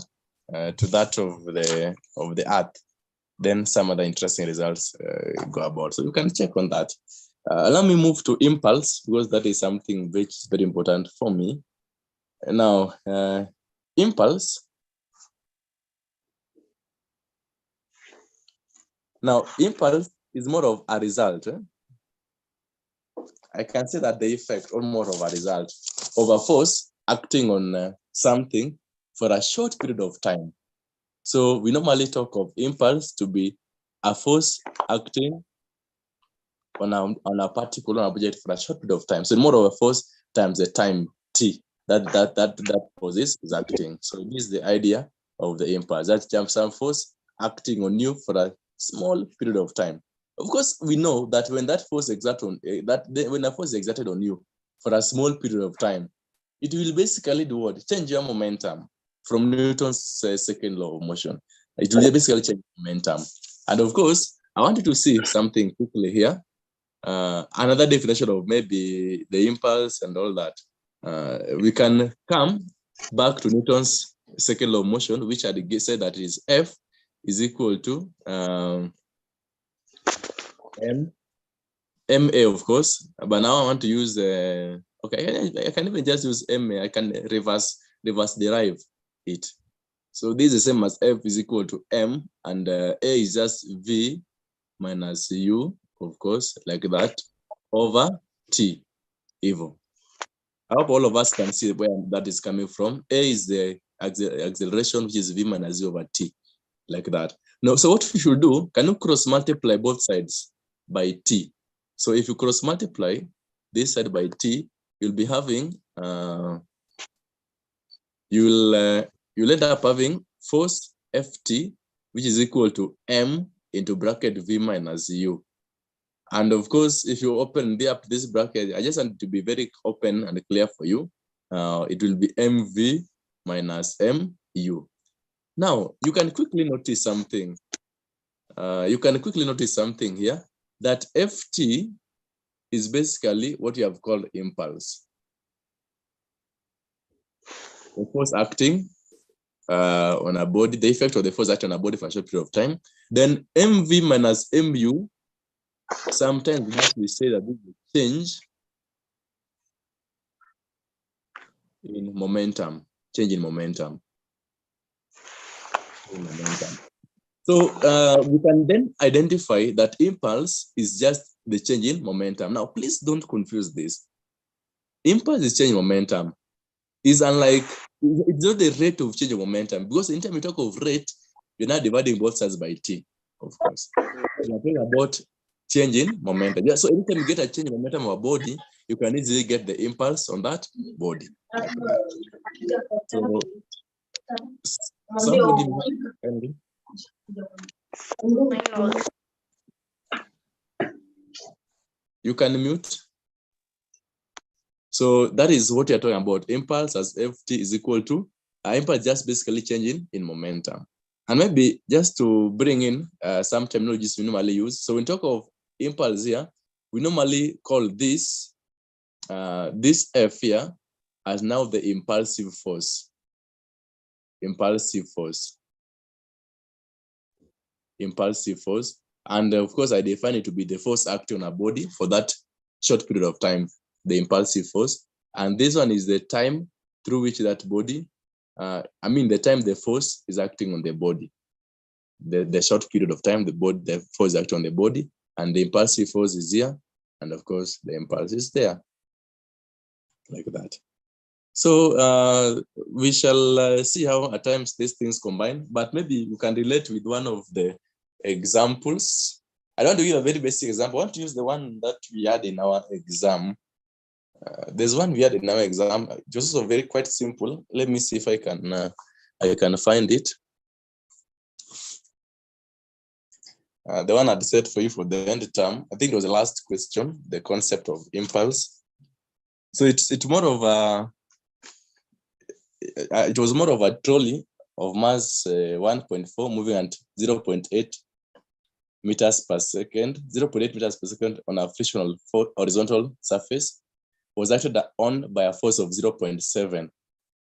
to that of the Earth. Then some other interesting results go about. So you can check on that. Let me move to impulse, because that is something which is very important for me. Now, impulse. Now, impulse is more of a result. I can say that the effect or more of a result of a force acting on something for a short period of time. So we normally talk of impulse to be a force acting on a particular object for a short period of time. So more of a force times the time t that force is acting. So this is the idea of the impulse. That's some force acting on you for a small period of time. Of course, we know that when that force when a force is exerted on you for a small period of time, it will basically do what? Change your momentum from Newton's second law of motion. It will basically change momentum. And of course, I wanted to see something quickly here. Another definition of maybe the impulse and all that. We can come back to Newton's second law of motion, which had said that is F is equal to MA, of course. But now I want to use okay, I can even just use MA. I can reverse derive it. So this is the same as F is equal to M, and A is just V minus U, of course, like that, over T, evil. I hope all of us can see where that is coming from. A is the acceleration, which is V minus U over T, like that. Now, so what we should do, can you cross multiply both sides by T? So if you cross multiply this side by T, you'll be having, you'll end up having force Ft, which is equal to M into bracket V minus U. And of course, if you open up this bracket, I just want to be very open and clear for you. It will be MV minus MU. Now, you can quickly notice something. Here, that Ft is basically what you have called impulse. The force acting on a body, the effect of the force acting on a body for a short period of time. Then MV minus MU, sometimes we say that this is a change in momentum, change in momentum. So we can then identify that impulse is just the change in momentum. Now, please don't confuse this. Impulse is change in momentum. It's unlike, it's not the rate of change of momentum, because anytime you talk of rate, you're not dividing both sides by T, of course. We're talking about change in momentum. Yeah, so anytime you get a change in momentum of a body, you can easily get the impulse on that body. Like that. So somebody, you can mute. So that is what you're talking about. Impulse as Ft is equal to impulse just basically changing in momentum. And maybe just to bring in some terminologies we normally use. So when we talk of impulse here, we normally call this F here as now the impulsive force. Impulsive force. And of course, I define it to be the force acting on a body for that short period of time, the impulsive force. And this one is the time through which that body I mean, the time the force is acting on the body, the short period of time the force is acting on the body, and the impulsive force is here, and of course the impulse is there, like that. So we shall see how at times these things combine, but maybe you can relate with one of the examples. I don't want to give a very basic example. I want to use the one that we had in our exam. There's one we had in our exam. It was also very quite simple. Let me see if I can find it. The one I'd set for you for the end term, I think it was the last question, the concept of impulse. So it's more of a, it was more of a trolley of mass 1.4 moving at 0.8 meters per second, 0.8 meters per second on a frictional horizontal surface, was acted on by a force of 0.7.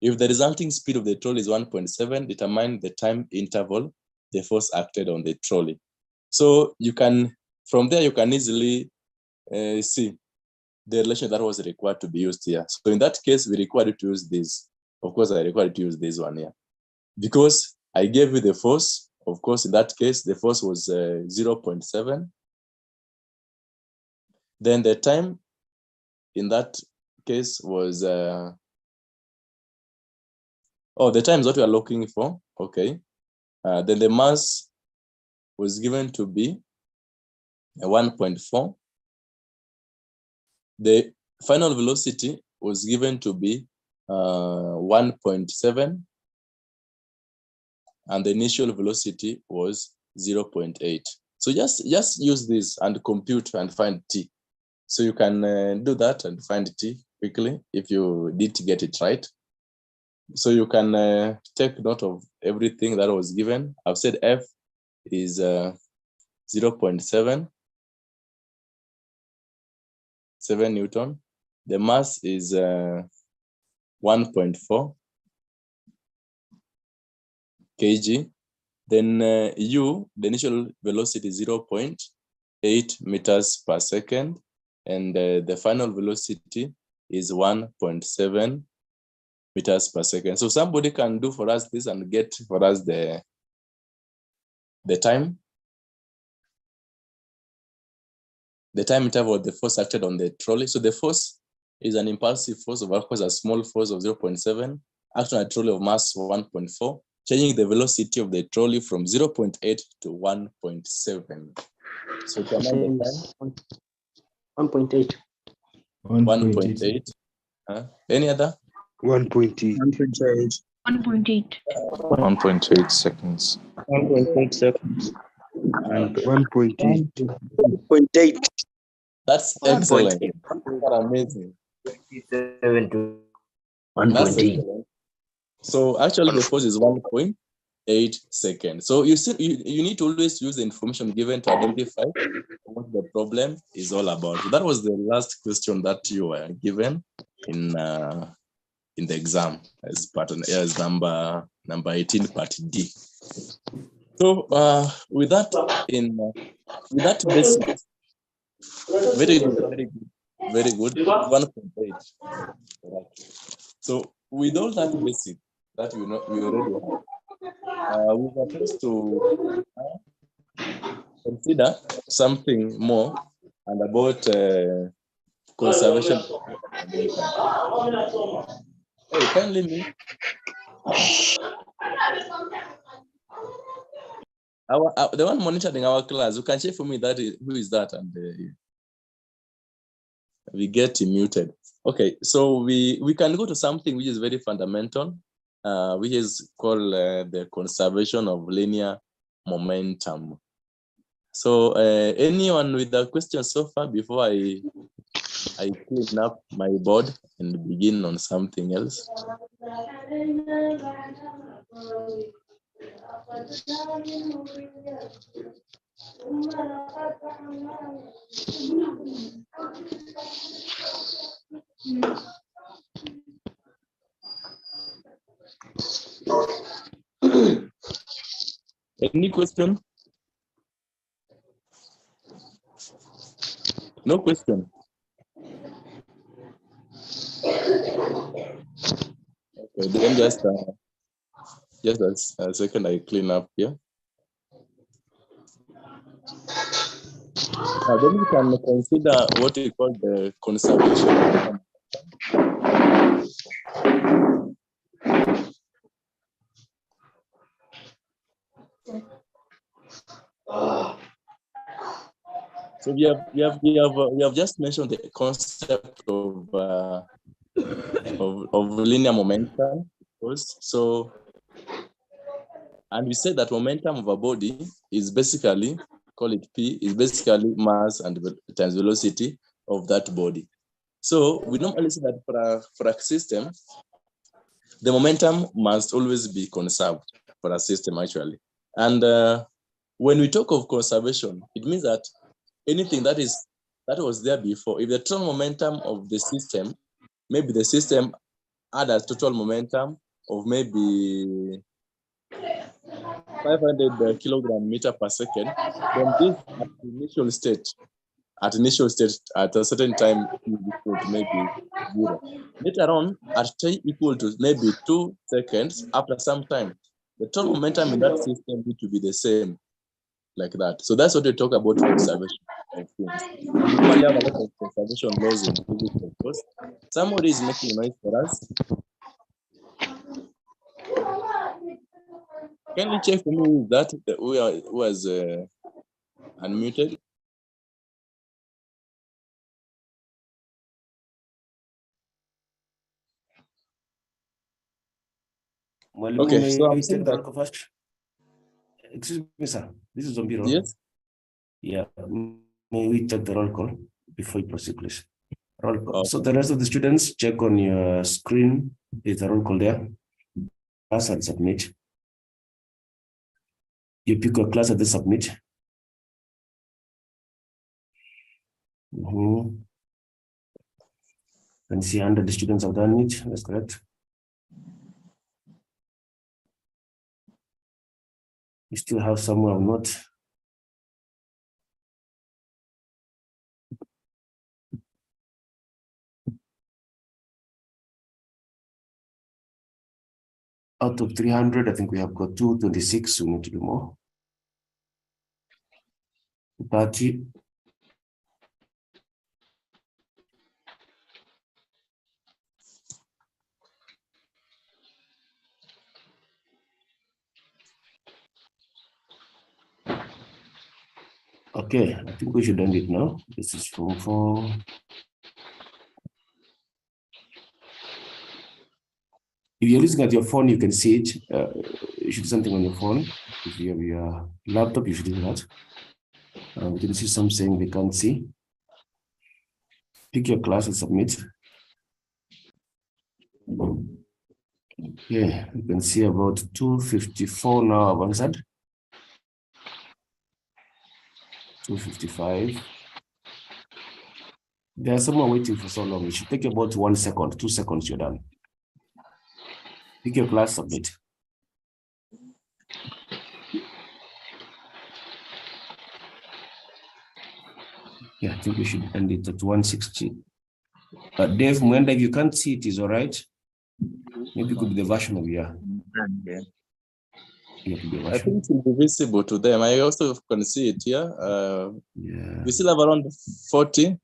If the resulting speed of the trolley is 1.7, determine the time interval the force acted on the trolley. So you can, from there, you can easily see the relation that was required to be used here. So in that case, we required to use this. Of course, I required to use this one here. Because I gave you the force, of course, in that case, the force was 0.7. Then the time in that case was, the time is what we are looking for, okay. Then the mass was given to be 1.4. The final velocity was given to be 1.7, and the initial velocity was 0.8. So just use this and compute and find t. So you can do that and find t quickly if you did get it right. So you can take note of everything that was given. I've said F is 0.7 Newton. The mass is 1.4 kg. Then U, the initial velocity is 0.8 meters per second. And the final velocity is 1.7 meters per second. So somebody can do for us this and get for us the time. The time interval of the force acted on the trolley. So the force is an impulsive force of, course, a small force of 0.7, acting on a trolley of mass 1.4, changing the velocity of the trolley from 0.8 to 1.7. So to amend the time, 1.8. 1.8. Any other? 1.8. 1.8. 1.8 seconds. 1.8 seconds. 1.8. 1.8. That's excellent. That's amazing. 1.8. That's excellent. So actually the force is 1.8 seconds. So you see, you need to always use the information given to identify what the problem is all about. So that was the last question that you were given in the exam as number 18, part D. So with that basic, very good, 1.8. Right. So with all that basic that we already have, we're supposed to consider something more and about conservation. Hey, kindly me. The one monitoring our class, you can check for me who is that, and we get muted. Okay, so we can go to something which is very fundamental, which is called the conservation of linear momentum. So anyone with a question so far before I clean up my board and begin on something else? Any question? No question. Okay, then just Just a second, I clean up here. Now then we can consider what we call the conservation. So we have just mentioned the concept of linear momentum, of course. So, and we said that momentum of a body is basically, call it P, is basically mass and times velocity of that body. So we normally say that for a system, the momentum must always be conserved for a system actually. And when we talk of conservation, it means that anything that was there before, if the total momentum of the system, maybe the system had a total momentum of maybe 500 kilogram meter per second, then this at initial state at a certain time is equal to maybe 0. Later on, at t equal to maybe 2 seconds, after some time, the total momentum in that system need to be the same, like that. So that's what we talk about conservation of things. And we normally have a lot of conservation laws in physics, of course. Somebody is making noise for us. Can you check for me that who was unmuted? Okay, so I'm saying that first. Excuse me, sir. This is Zombiro. Yes. Yeah. May we take the roll call before you proceed, please? Roll call. Okay. So the rest of the students, check on your screen. Is the roll call there? Class and submit. You pick your class and then submit. And see 100 the students have done it. That's correct. You still have some who have not. Out of 300, I think we have got 226. We need to do more. 30. Okay, I think we should end it now. This is from 4. If you're looking at your phone, you can see it. You should do something on your phone. If you have your laptop, you should do that. We can see some saying they can't see. Pick your class and submit. Okay, you can see about 254 now have answered. 255. There are someone waiting for so long. It should take about 1 second, 2 seconds, you're done. Pick your class, submit. Yeah, I think we should end it at 160. Dave, Mwenda, if you can't see it, is all right. Maybe it could be the version of your. Yeah, I think it will be visible to them. I also can see it here. Yeah. We still have around 40.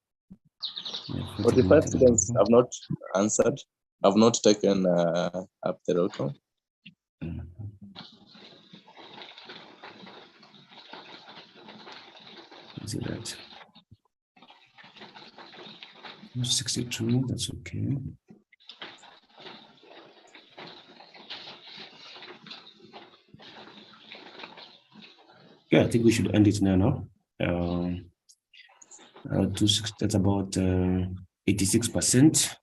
Yeah, 45 students have not answered, have not taken up the roll call. See that. 62, that's okay. Yeah, I think we should end it now. 26, that's about 86%.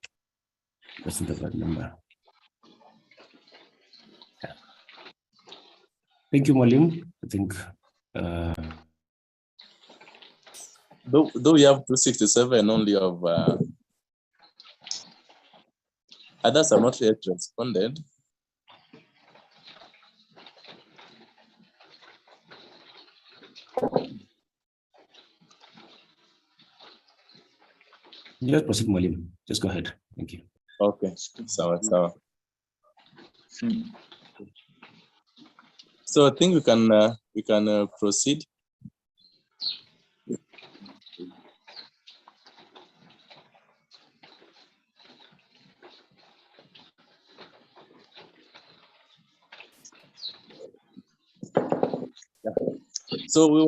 That's not a bad number. Yeah. Thank you, Malim. I think Though we have 267 only of others have not yet responded. just proceed, Malim. Just go ahead. Thank you. Okay, so. So I think we can proceed. So we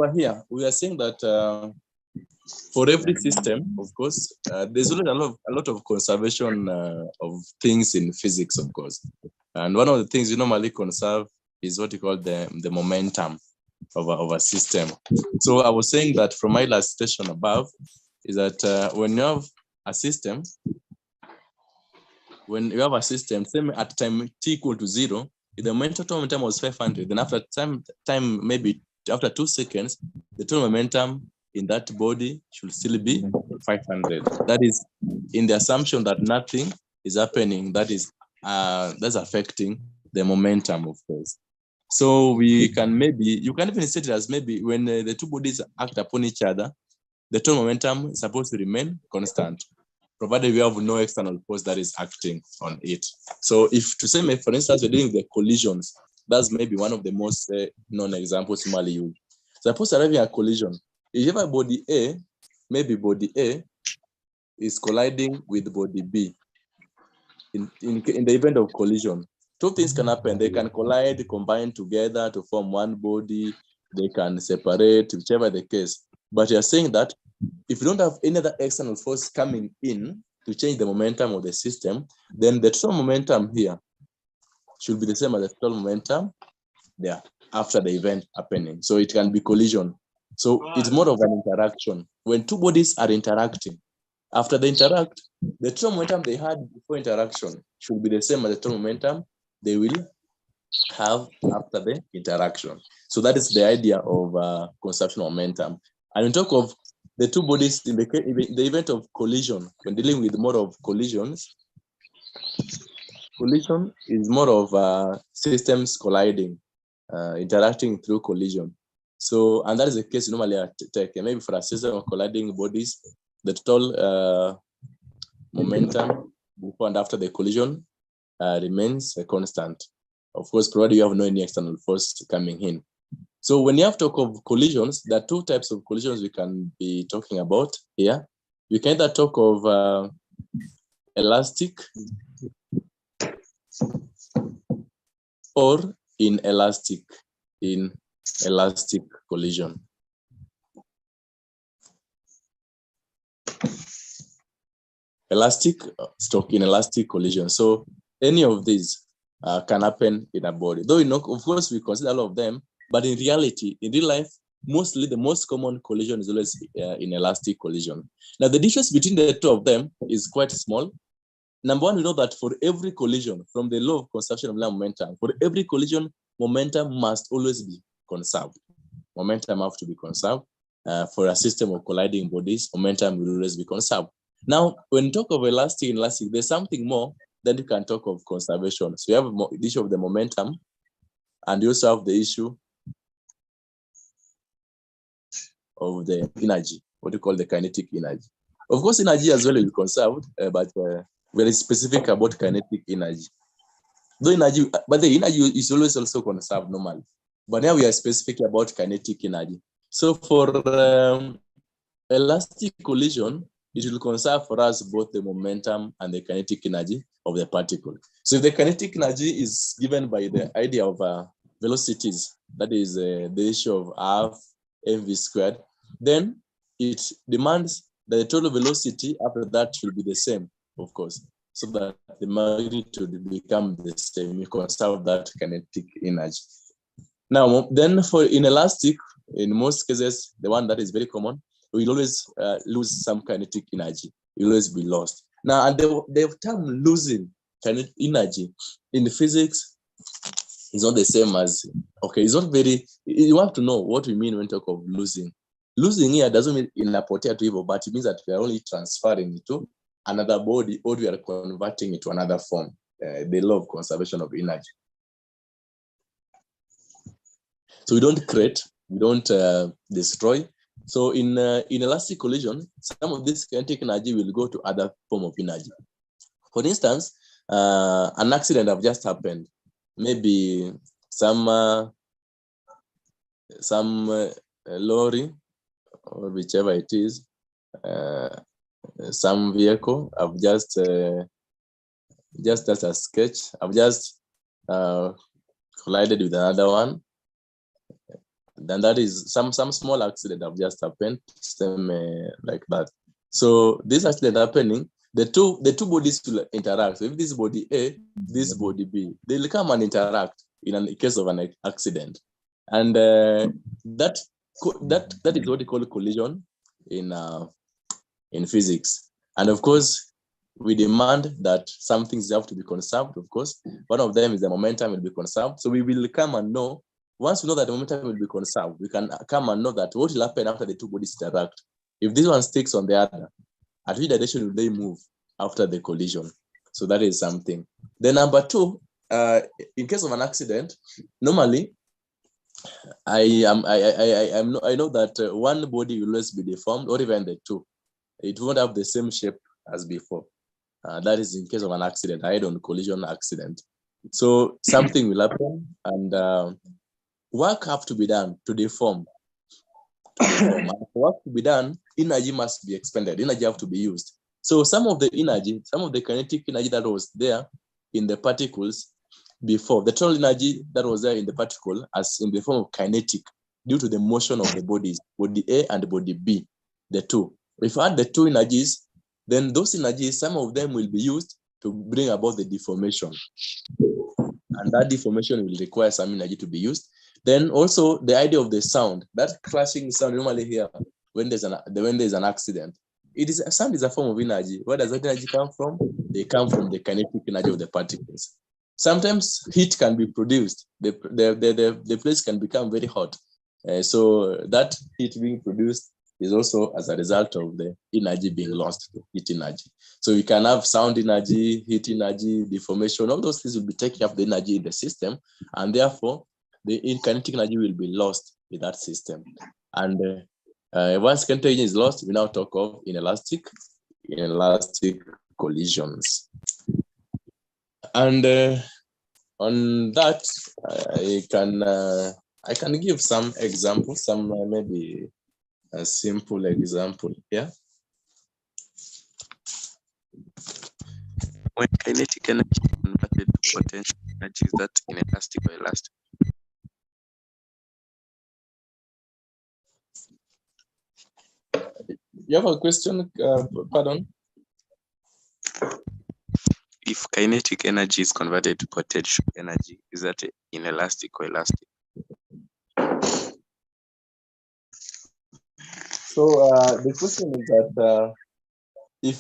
were saying that for every system, of course, there's always a lot of conservation of things in physics, of course. And one of the things you normally conserve is what you call the momentum of a system. So I was saying that from my illustration above is that when you have a system, same at time t equal to 0, if the momentum was 500, then after time maybe after 2 seconds, the total momentum in that body should still be 500. That is in the assumption that nothing is happening that's affecting the momentum, of course. So you can even set it as maybe when the two bodies act upon each other, the total momentum is supposed to remain constant, provided we have no external force that is acting on it. So if to say, for instance, we're doing the collisions, that's maybe one of the most known examples normally used. Suppose we're having a collision. If you have a body A, maybe body A is colliding with body B. In the event of collision, two things can happen. They can collide, combine together to form one body. They can separate, whichever the case. But you're saying that if you don't have any other external force coming in to change the momentum of the system, then the total momentum here should be the same as the total momentum there after the event happening. So it can be collision. So it's more of an interaction. When two bodies are interacting, after they interact, the total momentum they had before interaction should be the same as the total momentum they will have after the interaction. So that is the idea of conservation of momentum. And on top of the two bodies in the event of collision, when dealing with more of collisions, collision is more of systems colliding, interacting through collision. So, and that is the case normally I take. Maybe for a system of colliding bodies, the total momentum before and after the collision remains constant. Of course, provided you have no any external force coming in. So when you have to talk of collisions, there are two types of collisions we can be talking about here. We can either talk of elastic or inelastic collision. Elastic stroke inelastic collision. So any of these can happen in a body. Though, of course, we consider all of them, but in reality, in real life, mostly the most common collision is always inelastic collision. Now, the difference between the two of them is quite small. Number one, we know that for every collision, from the law of conservation of linear momentum, for every collision, momentum must always be conserved. Momentum have to be conserved. For a system of colliding bodies, momentum will always be conserved. Now, when you talk of elastic, there's something more than you can talk of conservation. So you have the issue of the momentum, and you also have the issue of the energy, what you call the kinetic energy. Of course, energy as well will be conserved, but very specific about kinetic energy. Though energy, but the energy is always also conserved normally. But now we are specific about kinetic energy. So for elastic collision, it will conserve for us both the momentum and the kinetic energy of the particle. So if the kinetic energy is given by the idea of velocities, that is the issue of half mv squared, then it demands that the total velocity after that should be the same, of course, so that the magnitude become the same. You conserve that kinetic energy. Now, then for inelastic, in most cases, the one that is very common, we will always lose some kinetic energy. It will always be lost. Now, and the term losing kinetic energy in physics is not the same as, okay, it's not very, you have to know what we mean when we talk of losing. Losing here doesn't mean in a potato evil, but it means that we are only transferring it to another body or we are converting it to another form, the law of conservation of energy. So we don't create, we don't destroy. So in elastic collision, some of this kinetic energy will go to other form of energy. For instance, an accident have just happened. Maybe some some lorry or whichever it is, some vehicle. I've just as a sketch. I've just collided with another one. Then that is some small accident have just happened, same like that. So this accident happening, the two bodies will interact. So if this body A, this body B, they'll come and interact in a case of an accident, and that is what we call collision in physics. And of course, we demand that some things have to be conserved. Of course, one of them is the momentum will be conserved. So we will come and know. Once we know that the momentum will be conserved, we can come and know that what will happen after the two bodies interact. If this one sticks on the other, at which direction will they move after the collision? So that is something. Then number two, in case of an accident, normally I know that one body will always be deformed, or even the two. It won't have the same shape as before. That is in case of an accident, head-on collision accident. So something will happen, and work have to be done to deform. And for work to be done, energy must be expended. Energy have to be used. So some of the energy, some of the kinetic energy that was there in the particles before, the total energy that was there in the particle as in the form of kinetic due to the motion of the bodies, body A and body B, the two. If you add the two energies, then those energies, some of them will be used to bring about the deformation. And that deformation will require some energy to be used. Then also the idea of the sound, that crashing sound normally here when there's an accident. Sound is a form of energy. Where does that energy come from? They come from the kinetic energy of the particles. Sometimes heat can be produced. The place can become very hot. So that heat being produced is also as a result of the energy being lost, the heat energy. So you can have sound energy, heat energy, deformation. All those things will be taking up the energy in the system, and therefore the kinetic energy will be lost in that system. And once kinetic energy is lost, we now talk of inelastic collisions. And on that, I can give some examples, some maybe a simple example here. When kinetic energy is converted to potential energy, is that inelastic or elastic? You have a question? Pardon? If kinetic energy is converted to potential energy, is that inelastic or elastic? So the question is that if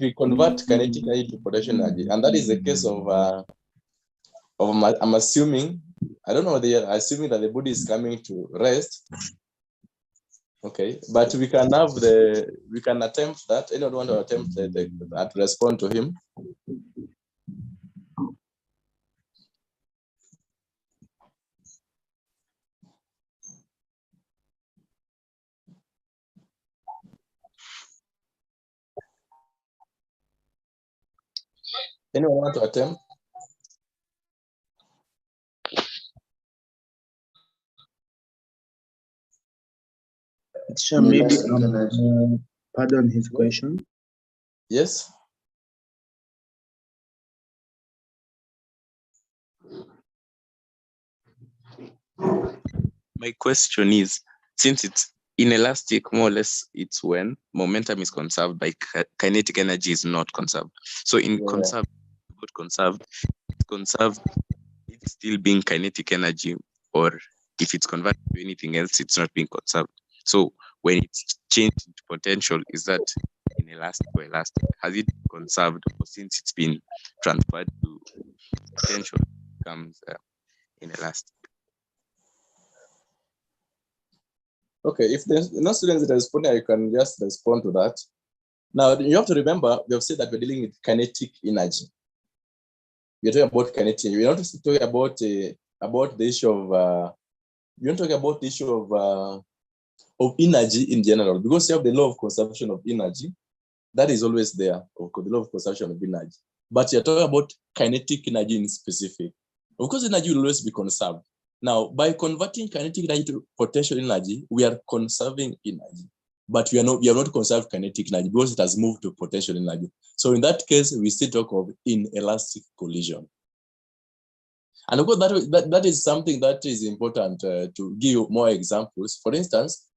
we convert kinetic energy to potential energy, and that is the case of I'm assuming, I don't know, they are assuming that the body is coming to rest. Okay, but we can attempt that. Anyone want to attempt to respond to him? Anyone want to attempt? Sure, maybe pardon his question. Yes. My question is, since it's inelastic, more or less, it's when momentum is conserved by kinetic energy is not conserved. So in conserved, it's still being kinetic energy, or if it's converted to anything else, it's not being conserved. So when it's changed into potential, is that inelastic or elastic? Has it been conserved, or since it's been transferred to potential, it becomes inelastic? Okay, if there's no students that are responding, I can just respond to that. Now, you have to remember, we have said that we're dealing with kinetic energy. We're talking about kinetic. We're not talking about the issue of, we're not talking about the issue of energy in general, because you have the law of conservation of energy. That is always there, the law of conservation of energy. But you're talking about kinetic energy in specific. Of course, energy will always be conserved. Now, by converting kinetic energy to potential energy, we are conserving energy, but we have not conserved kinetic energy because it has moved to potential energy. So in that case, we still talk of inelastic collision. And of course, that is something that is important to give you more examples. For instance,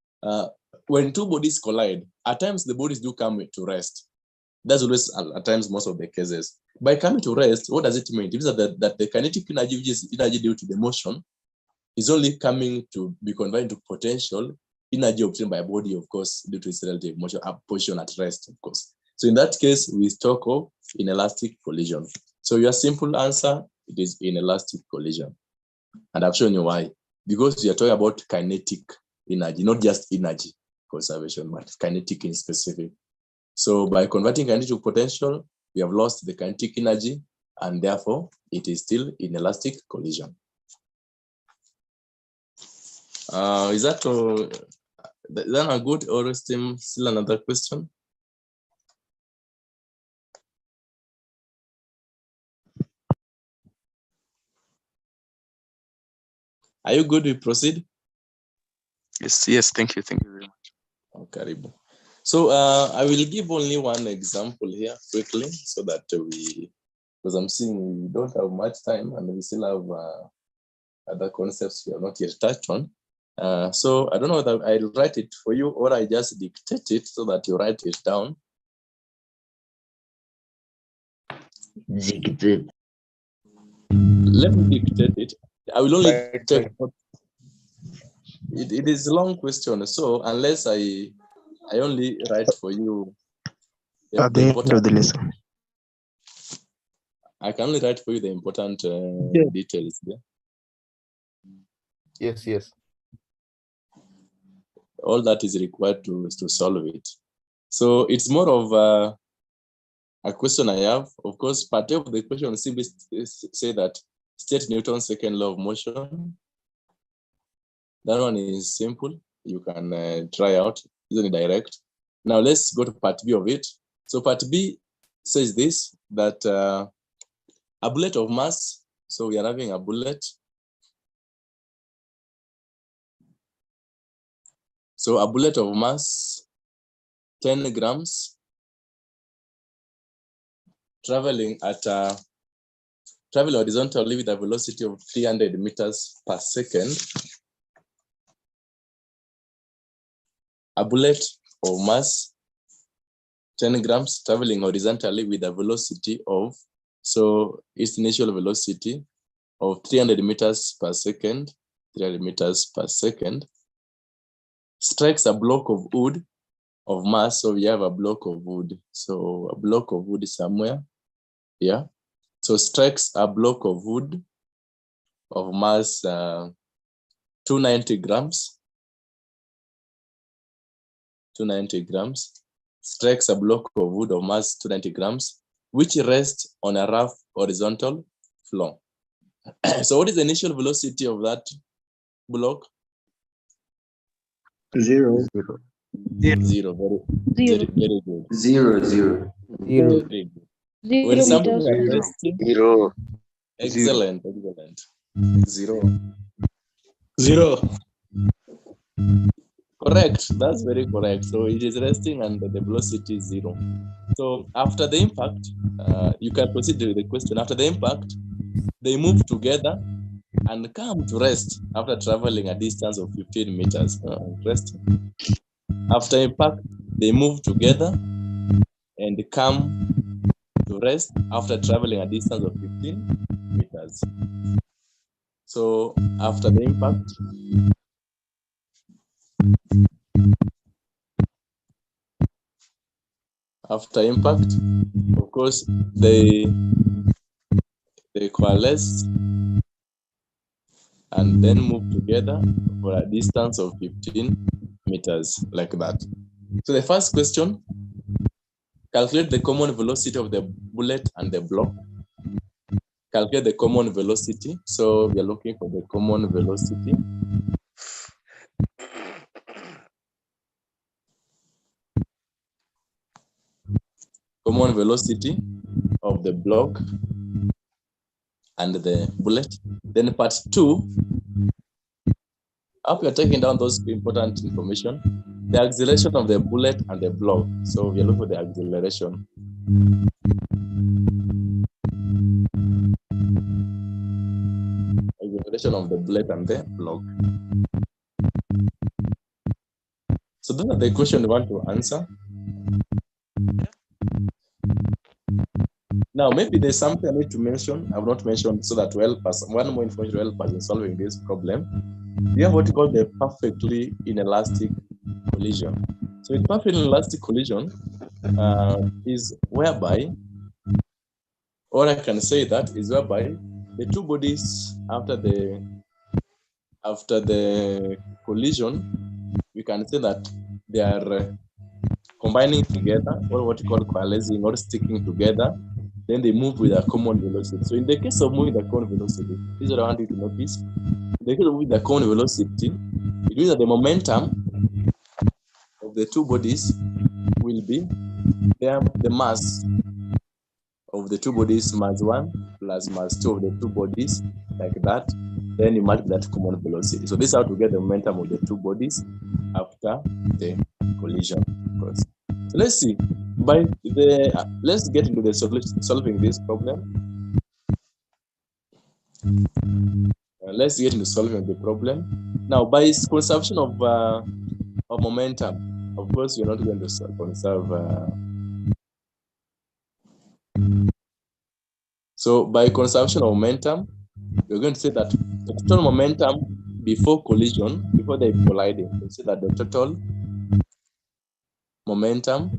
when two bodies collide, at times the bodies do come to rest. That's always at times most of the cases. By coming to rest, what does it mean? It means that the kinetic energy, which is energy due to the motion, is only coming to be converted to potential energy obtained by a body, of course, due to its relative motion, position at rest, of course. So in that case, we talk of inelastic collision. So your simple answer, it is inelastic collision. And I've shown you why. Because we are talking about kinetic energy, not just energy conservation, but kinetic in specific. So by converting kinetic to potential, we have lost the kinetic energy, and therefore it is still inelastic collision. Is that a good, or still another question? Are you good? We proceed? Yes, thank you very much. Okay. So I will give only one example here quickly, so that because I'm seeing we don't have much time and we still have other concepts we have not yet touched on. So I don't know whether I'll write it for you or I just dictate it so that you write it down. Dictate. Let me dictate it. I will only take it is a long question, so unless I only write for you At the end of the lesson. I can only write for you the important details there. Yes. All that is required to solve it. So it's more of a question I have. Of course, part of the question simply say that state Newton's second law of motion. That one is simple. You can try out, isn't it direct? Now let's go to part B of it. So part B says this, that a bullet of mass. So we are having a bullet. So a bullet of mass, 10 grams, traveling horizontally with a velocity of 300 meters per second. A bullet of mass, 10 grams, traveling horizontally with a velocity of, so its initial velocity of 300 meters per second, 300 meters per second, strikes a block of wood of mass. So we have a block of wood. So a block of wood is somewhere here. So strikes a block of wood of mass 290 grams. 290 grams, strikes a block of wood of mass 290 grams, which rests on a rough horizontal floor. So what is the initial velocity of that block? 0. 0. Very good. 0. Very good. When something is resting, 0. excellent. 0. Correct. That's very correct. So it is resting and the velocity is 0. So after the impact, you can proceed with the question. After the impact, they move together and come to rest after traveling a distance of 15 meters. Resting. After impact, they move together and come to rest after traveling a distance of 15 meters. So after the impact, of course, they coalesce and then move together for a distance of 15 meters, like that. So the first question, calculate the common velocity of the bullet and the block. Calculate the common velocity. So we are looking for the common velocity. Common velocity of the block and the bullet. Then part 2, after taking down those important information, the acceleration of the bullet and the block. So we look for the acceleration. Acceleration of the bullet and the block. So those are the questions we want to answer. Now, maybe there's something I need to mention, I've not mentioned, so that to help us, one more information to help us in solving this problem. We have what we call the perfectly inelastic collision. So a perfectly inelastic collision is whereby, or I can say that is whereby the two bodies after the collision, we can say that they are combining together, or what we call coalescing or sticking together. Then they move with a common velocity. So in the case of moving the common velocity, this is what I want you to notice. In the case of moving the common velocity, it means that the momentum of the two bodies will be the mass of the two bodies, mass 1 plus mass 2 of the two bodies, like that. Then you multiply that common velocity. So this is how to get the momentum of the two bodies after the collision. Of course. So let's see. Let's get into the solving this problem. Let's get into solving the problem. Now, by conservation of momentum, of course, you're not going to conserve. So by conservation of momentum, you're going to say that the total momentum before collision, before they colliding, you say that the total momentum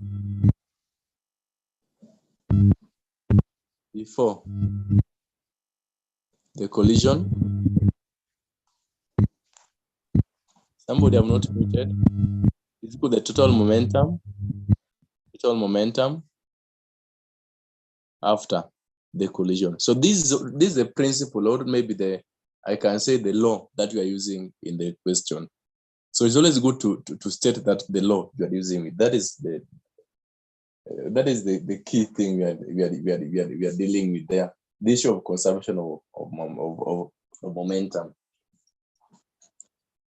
before the collision, somebody have not muted, is equal to the total momentum after the collision. So this is a principle, or maybe I can say the law that we are using in the question. So it's always good to state that the law you are using it. That is the key thing we are dealing with there. The issue of conservation of momentum.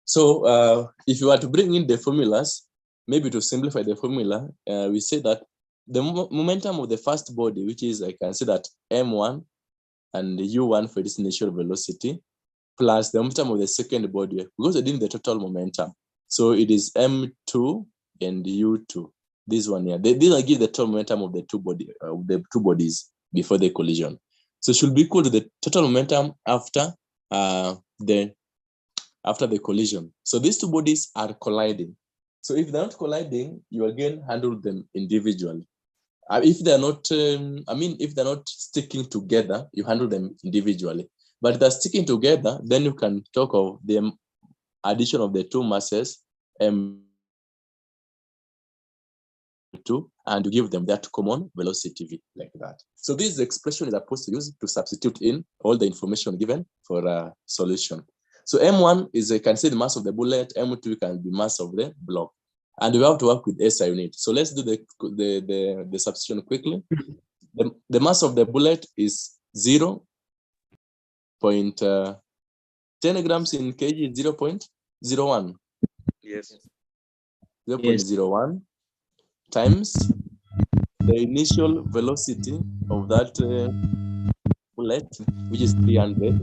So if you were to bring in the formulas, maybe to simplify the formula, we say that the momentum of the first body, which is, I can say that m1 and u1 for its initial velocity, plus the momentum of the second body, because we're doing the total momentum. So it is m2 and u2. This one here. These are give the total momentum of the two bodies before the collision. So it should be equal to the total momentum after the collision. So these two bodies are colliding. So if they're not colliding, you again handle them individually. If they're not, if they're not sticking together, you handle them individually. But if they're sticking together, then you can talk of the addition of the two masses, m2, and you give them that common velocity v, like that. So this expression is supposed to use to substitute in all the information given for a solution. So m1 is, I can say, the mass of the bullet, m2 can be mass of the block. And we have to work with SI unit. So let's do the substitution quickly. The mass of the bullet is 0.10 grams in kg, 0.01. Yes. 0.01 times the initial velocity of that bullet, which is 300.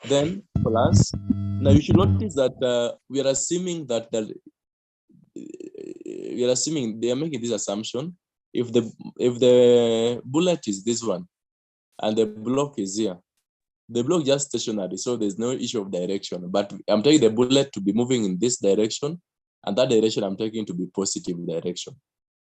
Then plus, now you should notice that we are assuming that they are making this assumption. If the bullet is this one and the block is here, the block just stationary, so there's no issue of direction. But I'm taking the bullet to be moving in this direction, and that direction I'm taking to be positive direction.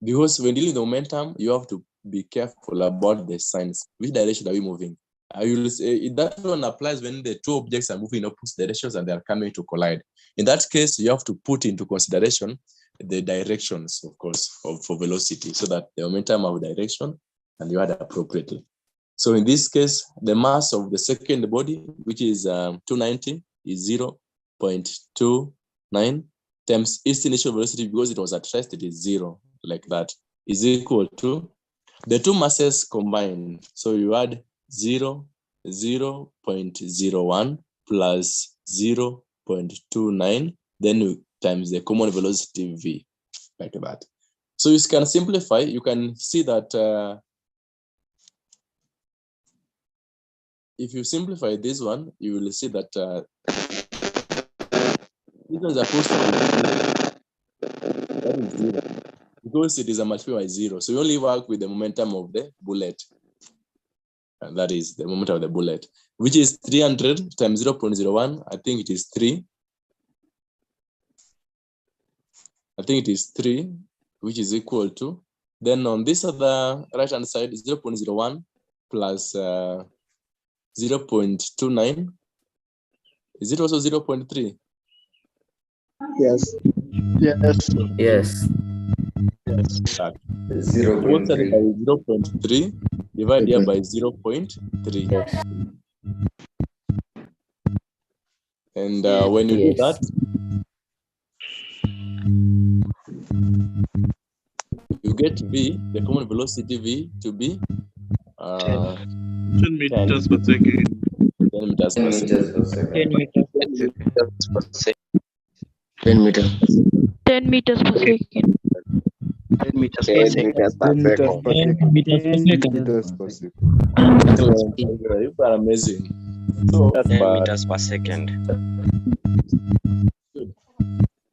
Because when dealing with momentum, you have to be careful about the signs. Which direction are we moving? I will say that one applies when the two objects are moving in opposite directions and they are coming to collide. In that case, you have to put into consideration the directions, of course, for velocity, so that the momentum have direction and you add appropriately. So in this case, the mass of the second body, which is 290, is 0.29 times its initial velocity, because it was at rest, it is 0, like that, is equal to the two masses combined. So you add 0.01 plus 0.29, then you times the common velocity v, like that. So you can simplify, you can see that if you simplify this one, you will see that this one is supposed to be that is 0, because it is a multiplier by 0. So you only work with the momentum of the bullet. And that is the momentum of the bullet, which is 300 times 0.01. I think it is 3. I think it is 3, which is equal to, then on this other right hand side is 0.01 plus 0.29. Is it also 0.3? Yes. Yes. Yes. That. 0.3. 0.3 divided by 0.3. Yes. And when you do that, you get V, the common velocity V, to be 10 meters per second. 10 meters per second. 10 meters per second. 10 meters per second. 10 meters per second. 10 meters 10 per second. meters per 10 meters second. per 10 second. meters per 10 second. meters per second. Excellent. You are amazing. So that's 10 meters per second. good.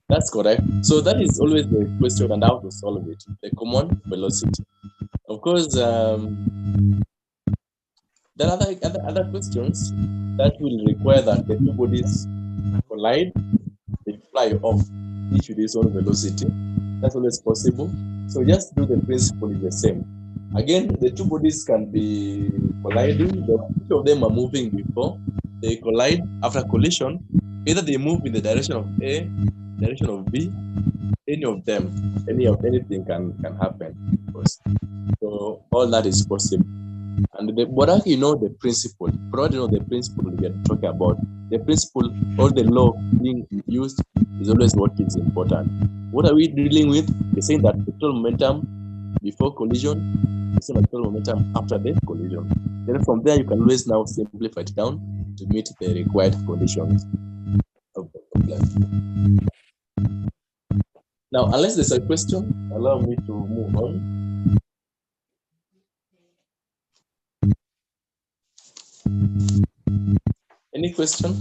That's correct. So that is always the question and how to solve it. The common velocity. Of course, there are other questions that will require that the two bodies collide, they fly off each with its own velocity. That's always possible. So just do the principle is the same. Again, the two bodies can be colliding, but each of them are moving before they collide. After collision, either they move in the direction of A, direction of B, any of them, anything can happen, of course. So all that is possible. And but you know the principle, provided you know the principle we are talking about, the principle or the law being used is always what is important. What are we dealing with? We're saying that the total momentum before collision is the total momentum after the collision. Then from there you can always now simplify it down to meet the required conditions of the problem. Now, unless there's a question, allow me to move on. Any question?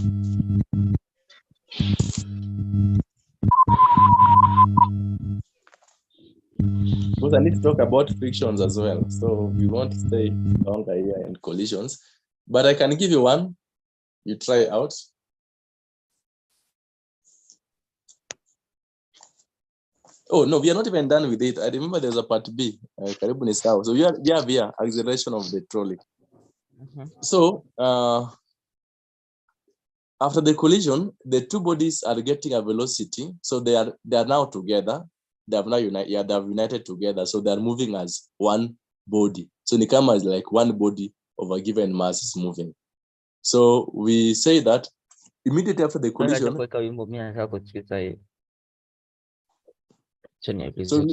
Because I need to talk about frictions as well. So we won't stay longer here in collisions. But I can give you one. You try it out. Oh, no, we are not even done with it. I remember there's a part B. Karibu ni sawa. So we have here acceleration of the trolley. So after the collision, the two bodies are getting a velocity. So they are now together. They have now united. Yeah, they have united together. So they are moving as one body. So Nikama is like one body of a given mass is moving. So we say that immediately after the collision. So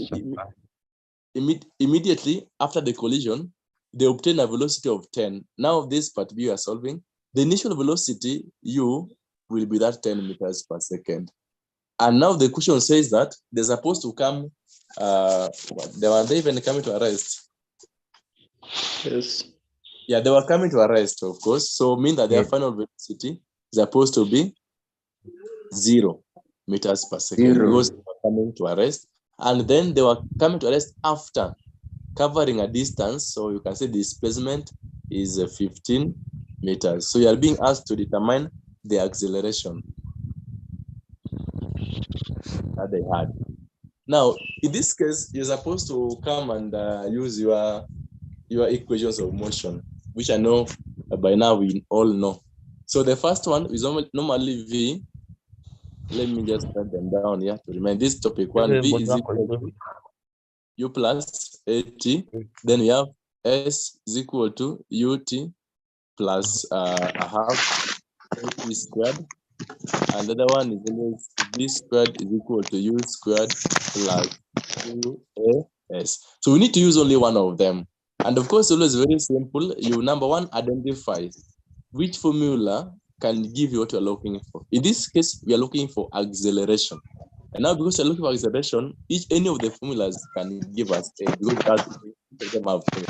immediately after the collision, they obtain a velocity of 10. Now this part B you are solving, the initial velocity U will be that 10 meters per second. And now the question says that they're supposed to come, they even coming to arrest. Yes. Yeah, they were coming to arrest, of course. So mean that their final velocity is supposed to be 0 meters per second. Because they were coming to arrest. And then they were coming to arrest after covering a distance. So you can say the displacement is 15 meters. So you are being asked to determine the acceleration that they had. Now, in this case, you're supposed to come and use your equations of motion, which I know by now we all know. So the first one is normally V. Let me just write them down here to remind this topic one. V is equal to U plus AT. Then we have S is equal to UT plus a half AT squared. And the other one is always V squared is equal to U squared plus 2AS. So we need to use only one of them. And of course, always very simple. You number one, identify which formula can give you what you're looking for. In this case, we are looking for acceleration. And now because you're looking for acceleration, any of the formulas can give us a, because that's them have A.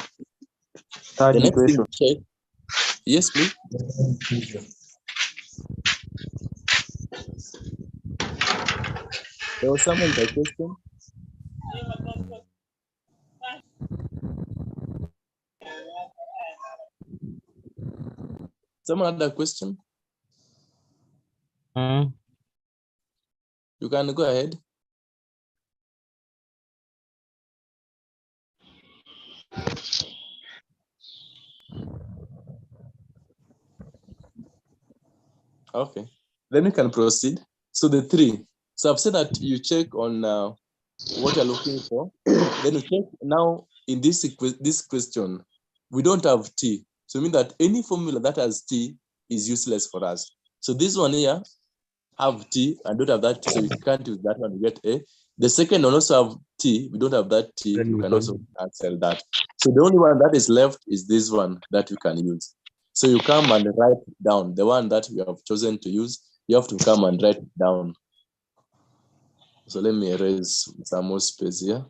Third The next thing equation. to check. Yes, please. There was someone by question. Someone had a question? You can go ahead. Okay, then we can proceed. So the 3. So I've said that you check on what you're looking for. Then you check now in this question, we don't have T. So it means that any formula that has T is useless for us. So this one here have T and don't have that T, so we can't use that one to get A. The second one also have T, we don't have that T, Then you we can can- also cancel that. So the only one that is left is this one that you can use. So you come and write down the one that you have chosen to use. You have to come and write it down. So let me erase some more space here.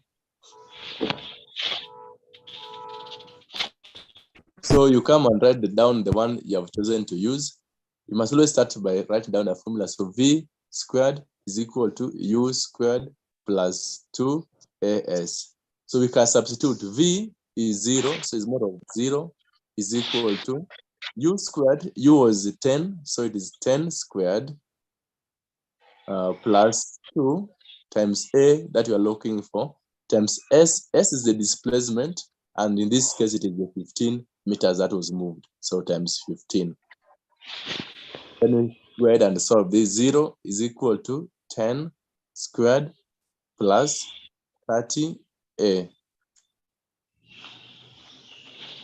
So you come and write down the one you have chosen to use. You must always start by writing down a formula. So V squared is equal to U squared plus 2AS. So we can substitute V is 0, so it's mod of 0 is equal to U squared. U was 10, so it is 10 squared plus 2 times A that you are looking for times S. S is the displacement, and in this case it is the 15 meters that was moved, so times 15. Then we go ahead and solve this. 0 is equal to 10 squared plus 30A,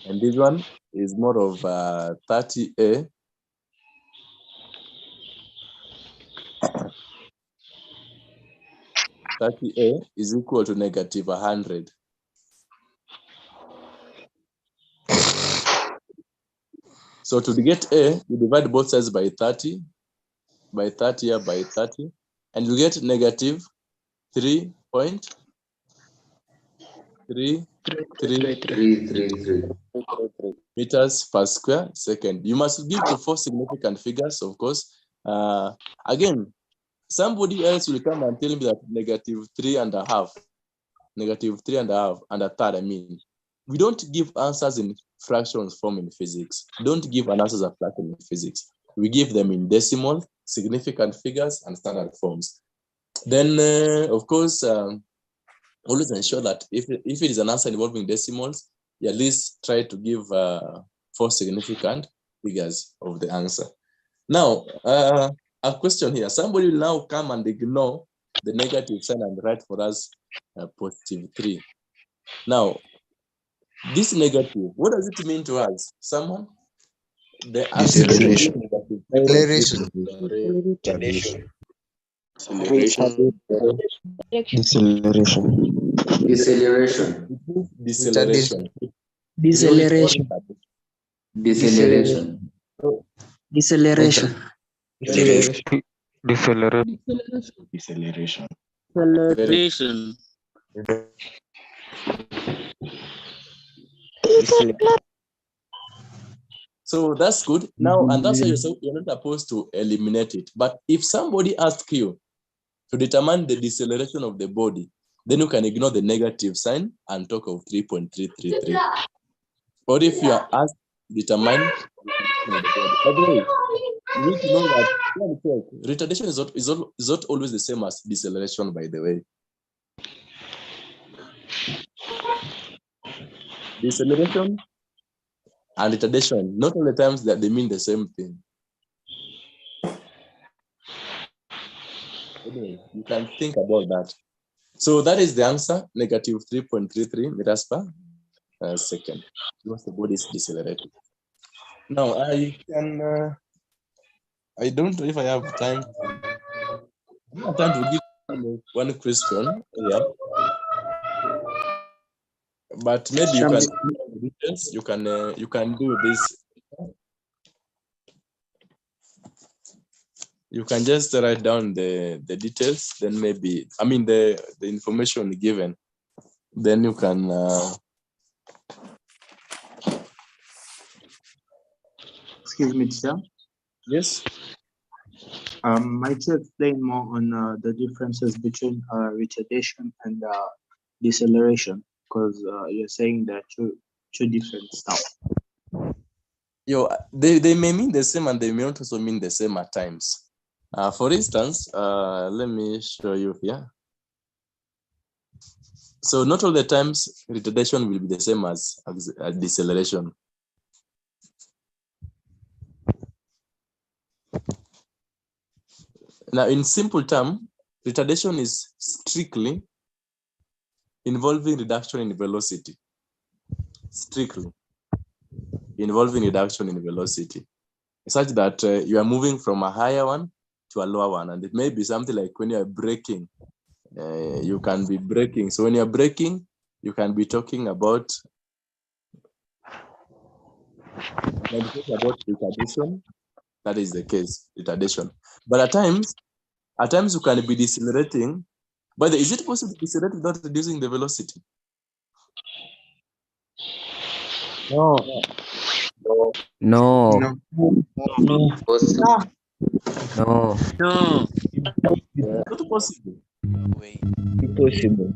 and this one is more of 30A. 30A is equal to negative 100. So to get A, you divide both sides by 30, by 30 here, by 30, and you get negative 3.333 meters per square second. You must give to 4 significant figures, of course. Again, somebody else will come and tell me that negative 3.5, negative 3.5, and a third, I mean. We don't give answers in fractions form in physics. Don't give an answer as a fraction in physics. We give them in decimal, significant figures, and standard forms. Then, of course, always ensure that if it is an answer involving decimals, you at least try to give 4 significant figures of the answer. Now, a question here. Somebody will now come and ignore the negative sign and write for us positive 3. Now, this negative, what does it mean to us? Someone? The answer is Acceleration. Deceleration. Deceleration. Deceleration. Deceleration. Deceleration. Deceleration. So that's good. Now, and that's why you're not supposed to eliminate it. But if somebody asks you to determine the deceleration of the body, then you can ignore the negative sign and talk of 3.333. Or if you are asked to determine the body. By the way, you need to know that retardation is not always the same as deceleration, by the way. Deceleration and retardation, not all the times that they mean the same thing. Anyway, you can think about that. So that is the answer, negative 3.33 meters per second, because the body is decelerated. Now, I don't know if I have time. I have time to give one question here. But maybe you can do this. You can just write down the details, then maybe, I mean, the information given, then you can Excuse me, sir. yes. Might you explain more on the differences between retardation and deceleration? Because you're saying they're two different stuff. They may mean the same and they may not also mean the same at times. For instance, let me show you here. So not all the times retardation will be the same as deceleration. Now, in simple term, retardation is strictly involving reduction in velocity. Strictly involving reduction in velocity, such that you are moving from a higher one to a lower one. And it may be something like when you are braking, you can be braking. So when you're braking, you can be talking about retardation. That is the case, retardation. But at times you can be decelerating. But is it possible to decelerate without reducing the velocity? No. No. Possible. No. Not possible. Impossible.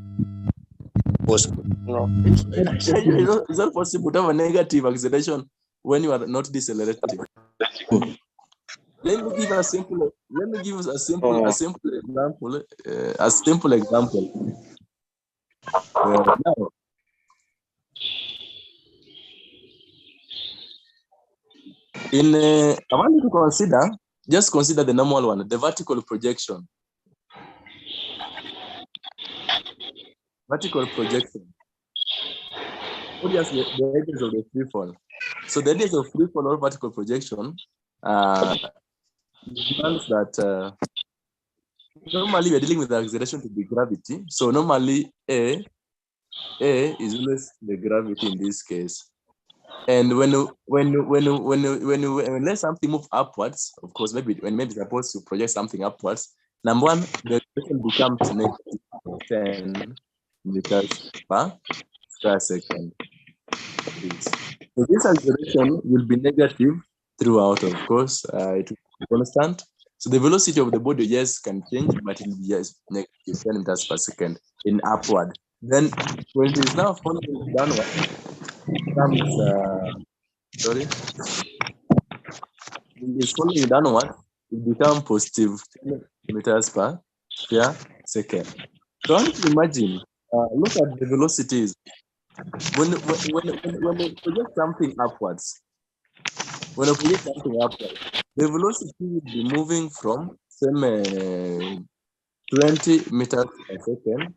Possible. No. It's not possible to have a negative acceleration when you are not decelerating. Let me give a simple example. A simple example. Now, I want you to consider the normal one, the vertical projection. Vertical projection. Obviously, the edges of the free fall. So the edges of free fall or vertical projection demands that normally we are dealing with the acceleration to the gravity. So normally A is always the gravity in this case. And when let something move upwards, of course, maybe supposed to project something upwards, number one, the acceleration becomes negative 10 meters per square second. So this acceleration will be negative throughout, of course. It will be constant. So the velocity of the body, yes, can change, but it will be just negative 10 meters per second in upward. Then when it is now falling downward, it's falling downward, it becomes positive 10 meters per square second. So I want you to imagine, look at the velocities. When you project something upwards, the velocity will be moving from 20 meters per second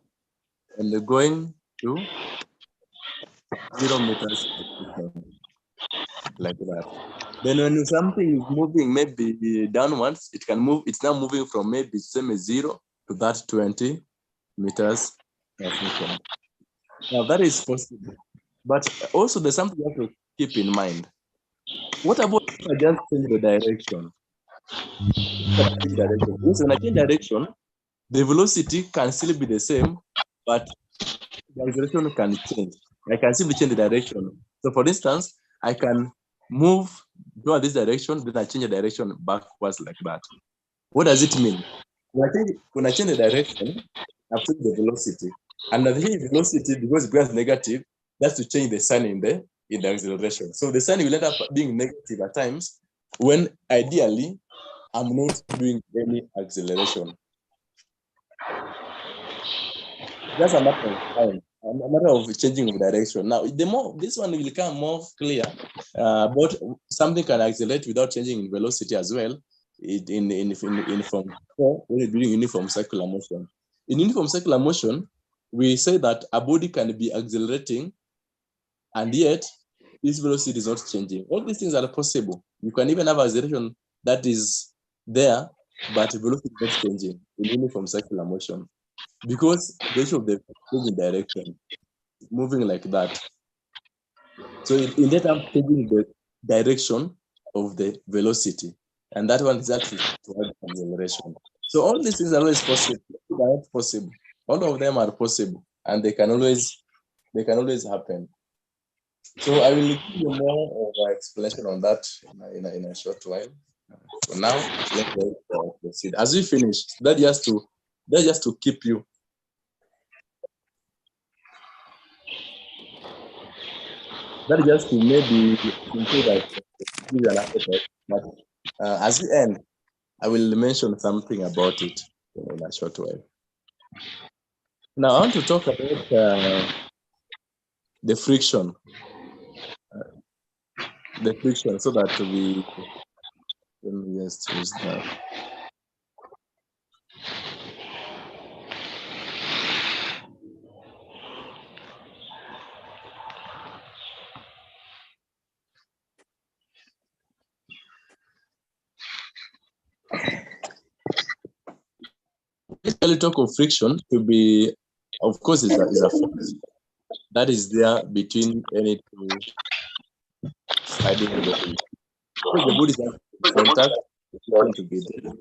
and going to 0 meters per second, like that. Then when something is moving maybe downwards, it can move. It's now moving from maybe 0 to that 20 meters per second. Now that is possible, but also there's something you have to keep in mind. What about if I just change the direction? Yes, when I change direction, the velocity can still be the same, but the acceleration can change. I can simply change the direction. So for instance, I can move toward this direction, then I change the direction backwards like that. What does it mean? When I change the direction, I change the velocity. And the change velocity, because it becomes negative, that's to change the sign in the acceleration. So the sign will end up being negative at times when ideally I'm not doing any acceleration. That's a matter of time, a matter of changing of direction. Now, this one will become more clear, but something can accelerate without changing in velocity as well. When you're doing uniform circular motion. In uniform circular motion, we say that a body can be accelerating, and yet this velocity is not changing. All these things are possible. You can even have acceleration that is there, but velocity is not changing in uniform circular motion, because the issue of the changing direction, moving like that. So in that, I'm changing the direction of the velocity. and that one is actually toward acceleration. So all these things are always possible. They are not possible. All of them are possible, and they can always happen. So I will give you more of an explanation on that in a short while. For now, let's proceed. As we finish, that's just to keep you. That just to maybe give you an appetite. But as we end, I will mention something about it in a short while. Now I want to talk about the friction. The friction, so that we can just use that. Basically, talk of friction to be, of course, is a force that is there between any two sliding bodies. So the bodies have contact to be there,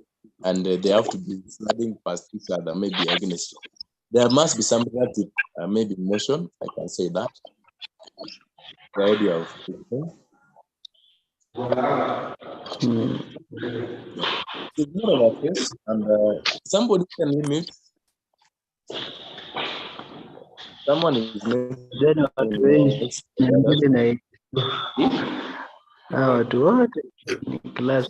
and they have to be sliding past each other, maybe against. There must be some relative, maybe motion. I can say that. The idea of friction. It's more of a force, and somebody can limit. Someone is class.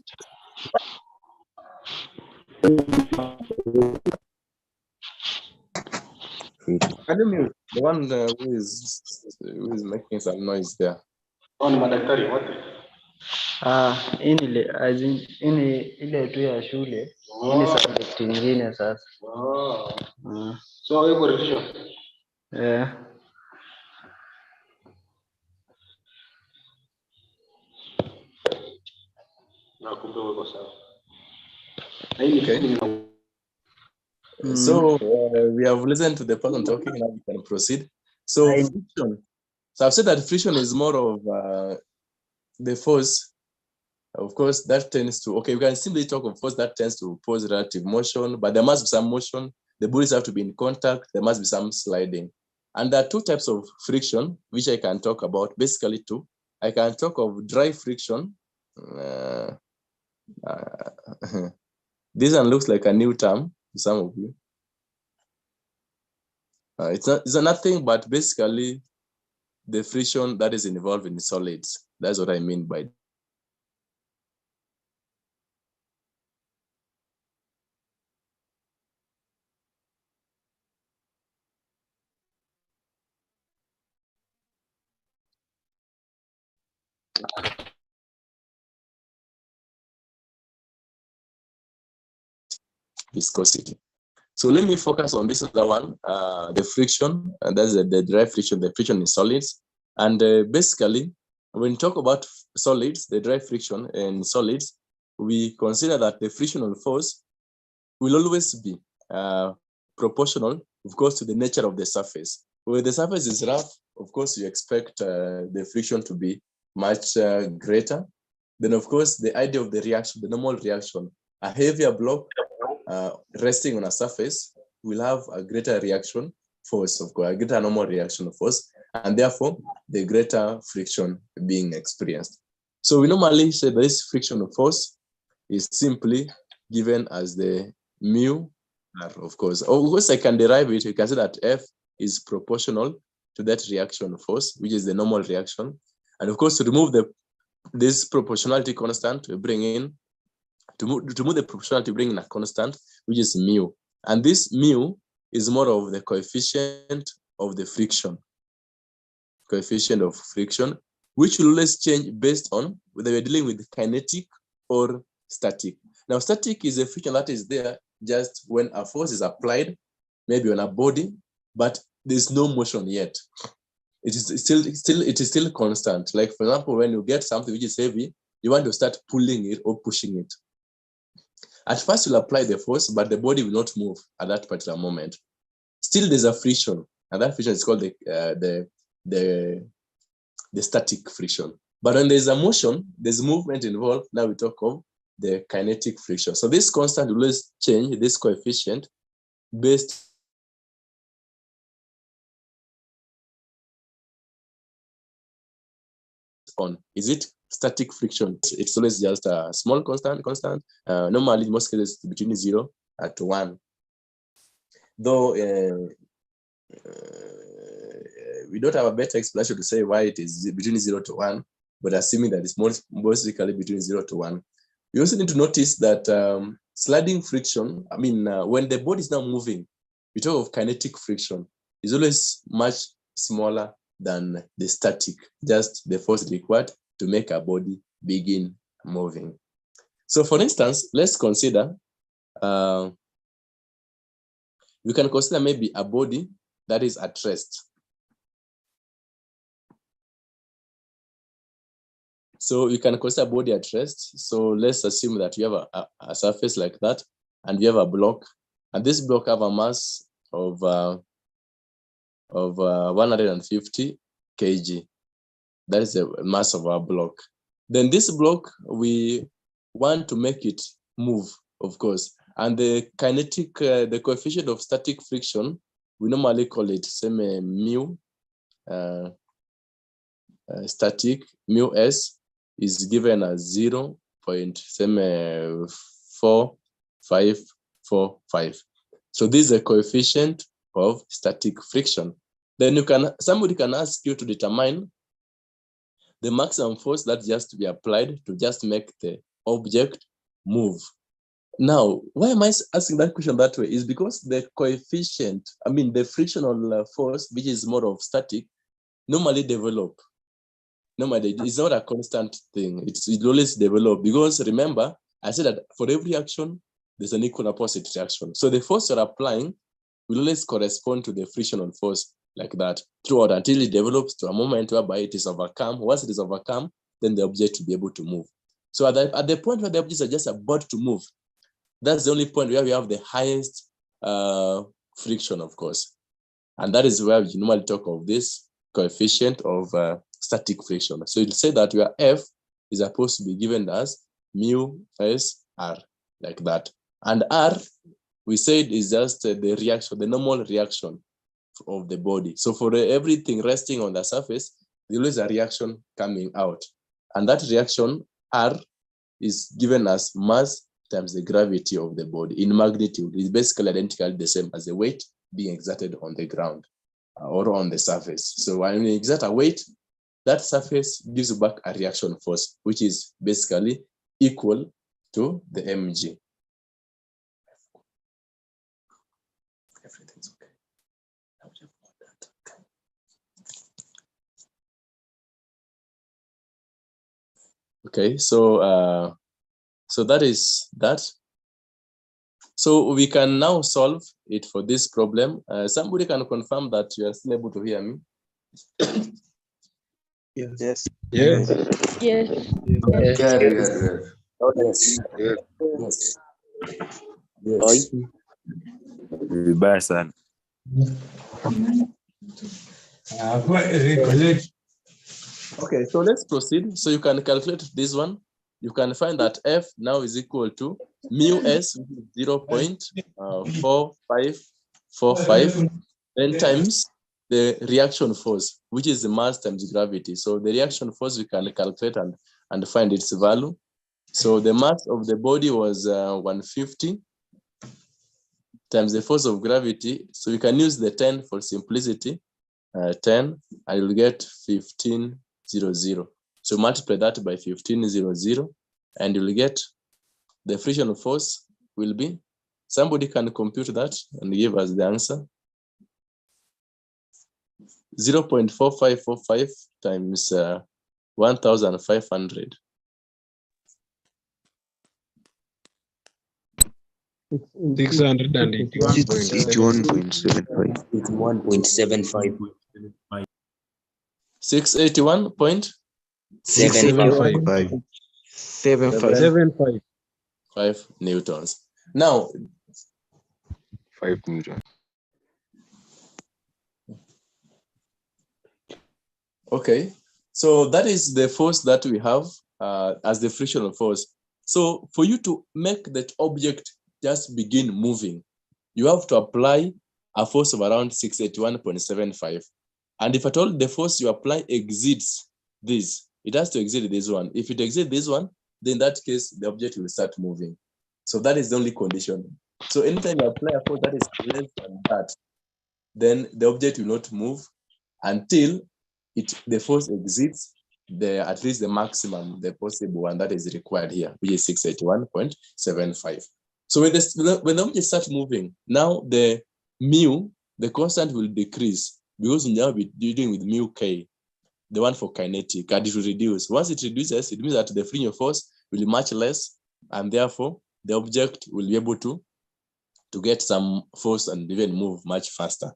Can you mute the one who is making some noise there? Ile tu ya shule, ni subject nyingine sasa. So iko revision. Na kumbe uko sawa. Okay. So we have listened to the person talking, now we can proceed. So friction. So I've said that friction is more of the force. Of course, that tends to, okay, we can simply talk of force that tends to pose relative motion, but there must be some motion. The bodies have to be in contact. There must be some sliding. And there are two types of friction, which I can talk about, basically two. I can talk of dry friction. This one looks like a new term to some of you. It's nothing but basically the friction that is involved in solids. That's what I mean by viscosity. So let me focus on this other one, the friction, and that's the dry friction, the friction in solids. And basically, when we talk about solids, the dry friction in solids, we consider that the frictional force will always be proportional, of course, to the nature of the surface. When the surface is rough, of course, you expect the friction to be much greater. Then, of course, the idea of the reaction, the normal reaction, a heavier block resting on a surface will have a greater reaction force, of course, a greater normal reaction force, and therefore the greater friction being experienced. So we normally say this frictional force is simply given as the mu r, of course. Of course, I can derive it. You can say that F is proportional to that reaction force, which is the normal reaction. And of course, to remove this proportionality constant, we bring in to move the proportionality, bring in a constant, which is mu. And this mu is more of the coefficient of the friction. Coefficient of friction, which will always change based on whether we're dealing with kinetic or static. Now, static is a friction that is there just when a force is applied, maybe on a body, but there's no motion yet. It is still constant. Like, for example, when you get something which is heavy, you want to start pulling it or pushing it. At first, you'll apply the force, but the body will not move at that particular moment. Still, there's a friction, and that friction is called the static friction. But when there's a motion, there's movement involved. Now we talk of the kinetic friction. So this constant will always change this coefficient based on, is it static friction? It's always just a small constant. Normally, in most cases, between 0 to 1. Though we don't have a better explanation to say why it is between 0 to 1, but assuming that it's mostly between 0 to 1. We also need to notice that sliding friction, I mean, when the body is now moving, we talk of kinetic friction, is always much smaller than the static, just the force required to make a body begin moving. So for instance, let's consider, we can consider maybe a body that is at rest. So you can consider a body at rest. So let's assume that you have a surface like that, and you have a block, and this block have a mass of 150 kg. That is the mass of our block. Then this block, we want to make it move, of course. And the kinetic, the coefficient of static friction, we normally call it mu static, mu s is given as 0.4545. So this is a coefficient of static friction. Then somebody can ask you to determine the maximum force that just to be applied to just make the object move. Now, why am I asking that question that way? Is because the coefficient, I mean, the frictional force, which is more of static, normally develop. Normally, it's not a constant thing. It always develop, because remember, I said that for every action, there's an equal opposite reaction. So the force you're applying will always correspond to the frictional force like that throughout until it develops to a moment whereby it is overcome. Once it is overcome, then the object will be able to move. So at the point where the objects are just about to move, that's the only point where we have the highest friction, of course. And that is where we normally talk of this coefficient of static friction. So you'll say that your F is supposed to be given as mu s r, like that. And R, we said, is just the reaction, the normal reaction of the body. So for everything resting on the surface, there is a reaction coming out. And that reaction, R, is given as mass times the gravity of the body. In magnitude, it's basically identically the same as the weight being exerted on the ground or on the surface. So when you exert a weight, that surface gives back a reaction force, which is basically equal to the mg. Everything's okay. Okay, so that is that. So we can now solve it for this problem. Somebody can confirm that you are still able to hear me? Yes. Yes. Yes. Yes. Yes. Yes. Yes. Vibaya sana. Okay, so let's proceed. So you can calculate this one. You can find that F now is equal to mu S, 0.4545, then times the reaction force, which is the mass times gravity. So the reaction force we can calculate and find its value. So the mass of the body was 150 times the force of gravity. So you can use the 10 for simplicity, 10, and you'll get 1500. So multiply that by 1500, and you'll get the frictional force will be, somebody can compute that and give us the answer. 0.4545 times 1,500. 681.75. 81.75. 681.75 newtons. Now, 5 Newton. okay, so that is the force that we have as the frictional force. So for you to make that object just begin moving, you have to apply a force of around 681.75. And if at all the force you apply exceeds this, it has to exceed this one. If it exceeds this one, then in that case, the object will start moving. So that is the only condition. So anytime you apply a force that is less than that, then the object will not move until the force exceeds at least the maximum, the possible one that is required here, which is 681.75. So when the object starts moving, now the mu, the constant, will decrease because now we're dealing with mu k, the one for kinetic, and it will reduce. Once it reduces, it means that the friction force will be much less, and therefore the object will be able to get some force and even move much faster.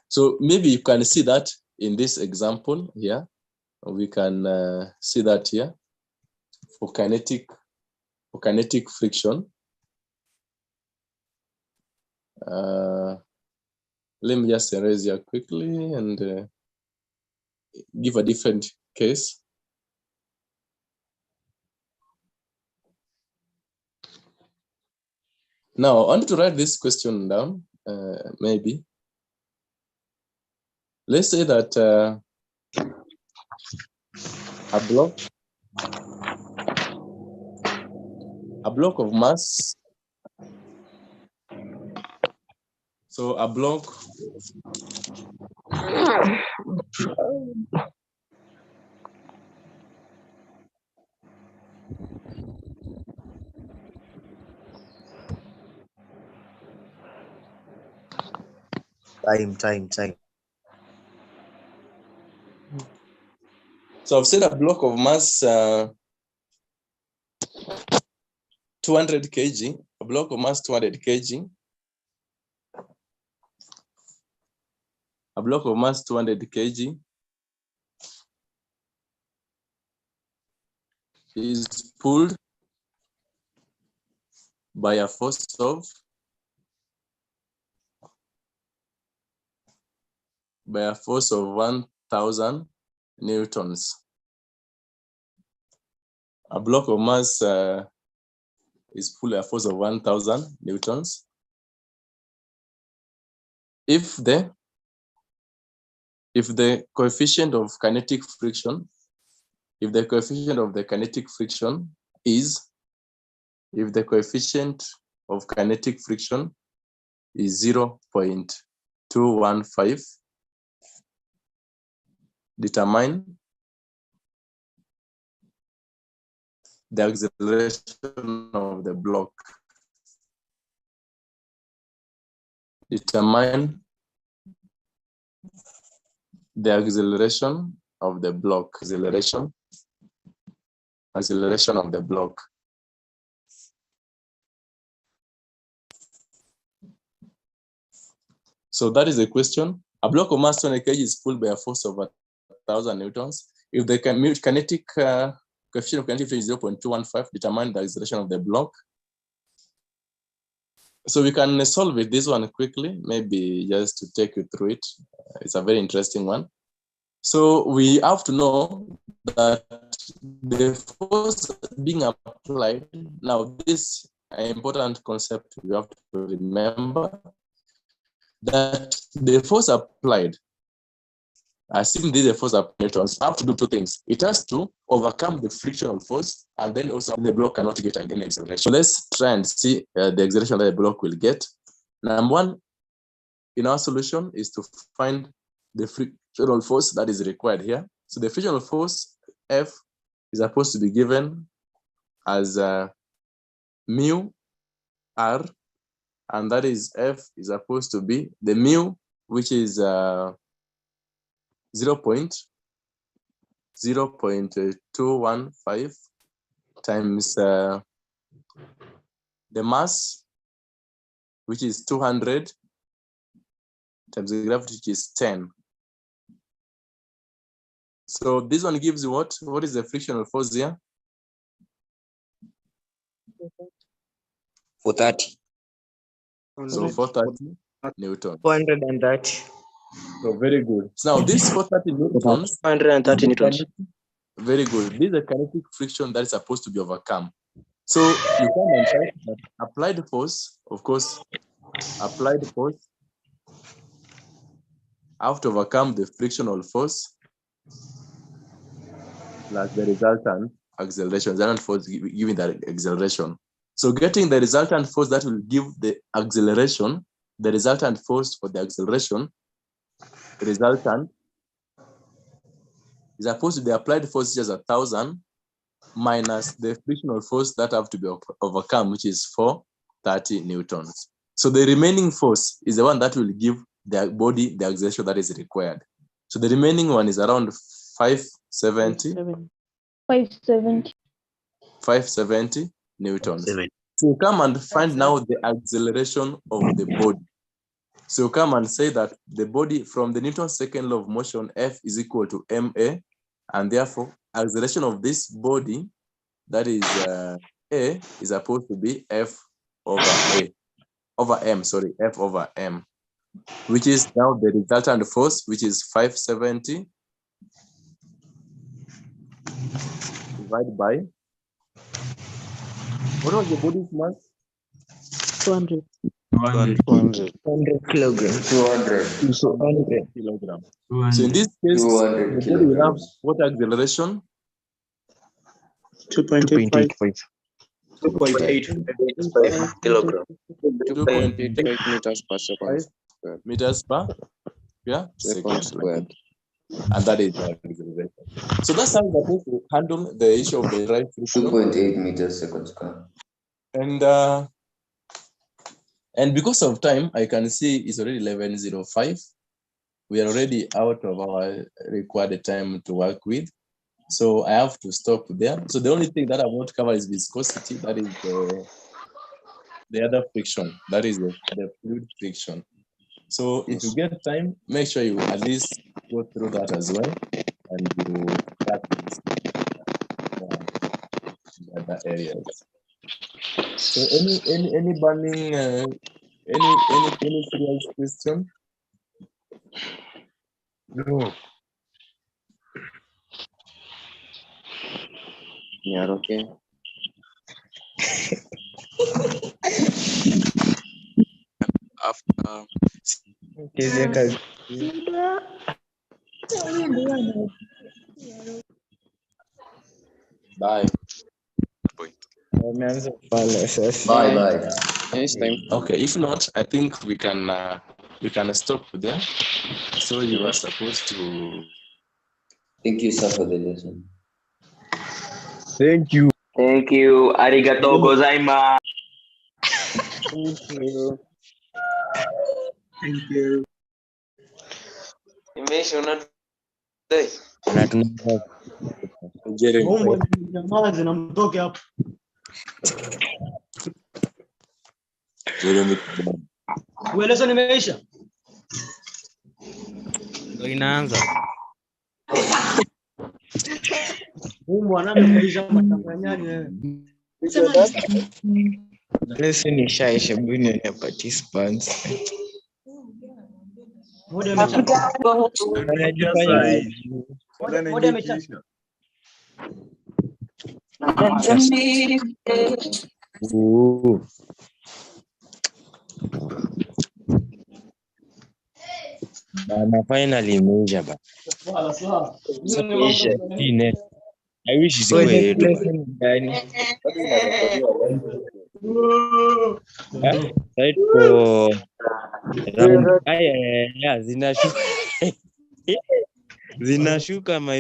So maybe you can see that in this example here. We can see that here for kinetic friction. Let me just erase here quickly and give a different case. Now, I want to write this question down, maybe. Let's say that a block of mass, so a block Time. So I've said a block of mass 200 kg, a block of mass 200 kg, a block of mass 200 kg is pulled by a force of 1,000 newtons. A block of mass is pulled by a force of 1,000 newtons. If the coefficient of kinetic friction, if the coefficient of the kinetic friction is 0.215, determine the acceleration of the block. Determine the acceleration of the block. Acceleration of the block. So that is the question. A block of mass 200 kg is pulled by a force of 1,000 newtons. If the kinetic coefficient of kinetic friction is 0.215, determine the acceleration of the block. So we can solve it, this one quickly, maybe just to take you through it. It's a very interesting one. So we have to know that the force being applied, now this important concept you have to remember, that the force applied, assuming this is a force applied, have to do two things. It has to overcome the frictional force, and then also the block cannot get any acceleration. So let's try and see the acceleration that the block will get. Number one in our solution is to find the frictional force that is required here. So the frictional force F is supposed to be given as mu R, and that is F is supposed to be the mu, which is 0.215 times the mass, which is 200, times the gravity, which is 10. So this one gives you what? What is the frictional force here? 430. So 430 Newton. 430. So very good. So now this 430 Newtons. 430 Newtons. Very good. This is a kinetic friction that is supposed to be overcome. So you come and type that applied force, of course, applied force. I have to overcome the frictional force plus the resultant acceleration, resultant force giving the acceleration. So getting the resultant force that will give the acceleration, the resultant force for the acceleration, resultant is opposed to the applied force, which is 1,000, minus the frictional force that have to be overcome, which is 430 newtons. So the remaining force is the one that will give the body the acceleration that is required. So the remaining one is around 570 newtons. So you come and find now the acceleration of the body. So you come and say that the body from the Newton's second law of motion, F is equal to ma, and therefore acceleration of this body, that is A, is supposed to be F over M, F over M, which is now the resultant force, which is 570 divided by, what was the body's mass? 200. 200 kilograms. 200 kilograms. So in this case, the body will have what acceleration? 2.85. 2.85 kilograms. 2.85 meters per second. Meters per second squared. And that is the acceleration. So that's how we're going to handle the issue of the right friction. 2.8 meters second square. And because of time, I can see it's already 11:05. We are already out of our required time to work with. So I have to stop there. So the only thing that I want to cover is viscosity. That is the other friction. That is the fluid friction. So if you get time, make sure you at least go through that as well, and you practice the other areas. So any burning any serious question? No. Yeah, okay. After Bye. Bye. next time. Okay, if not, I think we can stop there. So you are supposed to. Thank you, sir, for the lesson. Thank you. Thank you. Arigato gozaimasu. Thank you. Thank you. Uelezo nimeisha. Ndio inaanza. Mungu anamfundisha matambo ya nyani wewe. Lesson ishaisha buni ya participants. Moja amecha. Anajifanya. Moja amecha. Na finally imeisha ba. I wish isikuwe yetu. Right for zinashuka zinashuka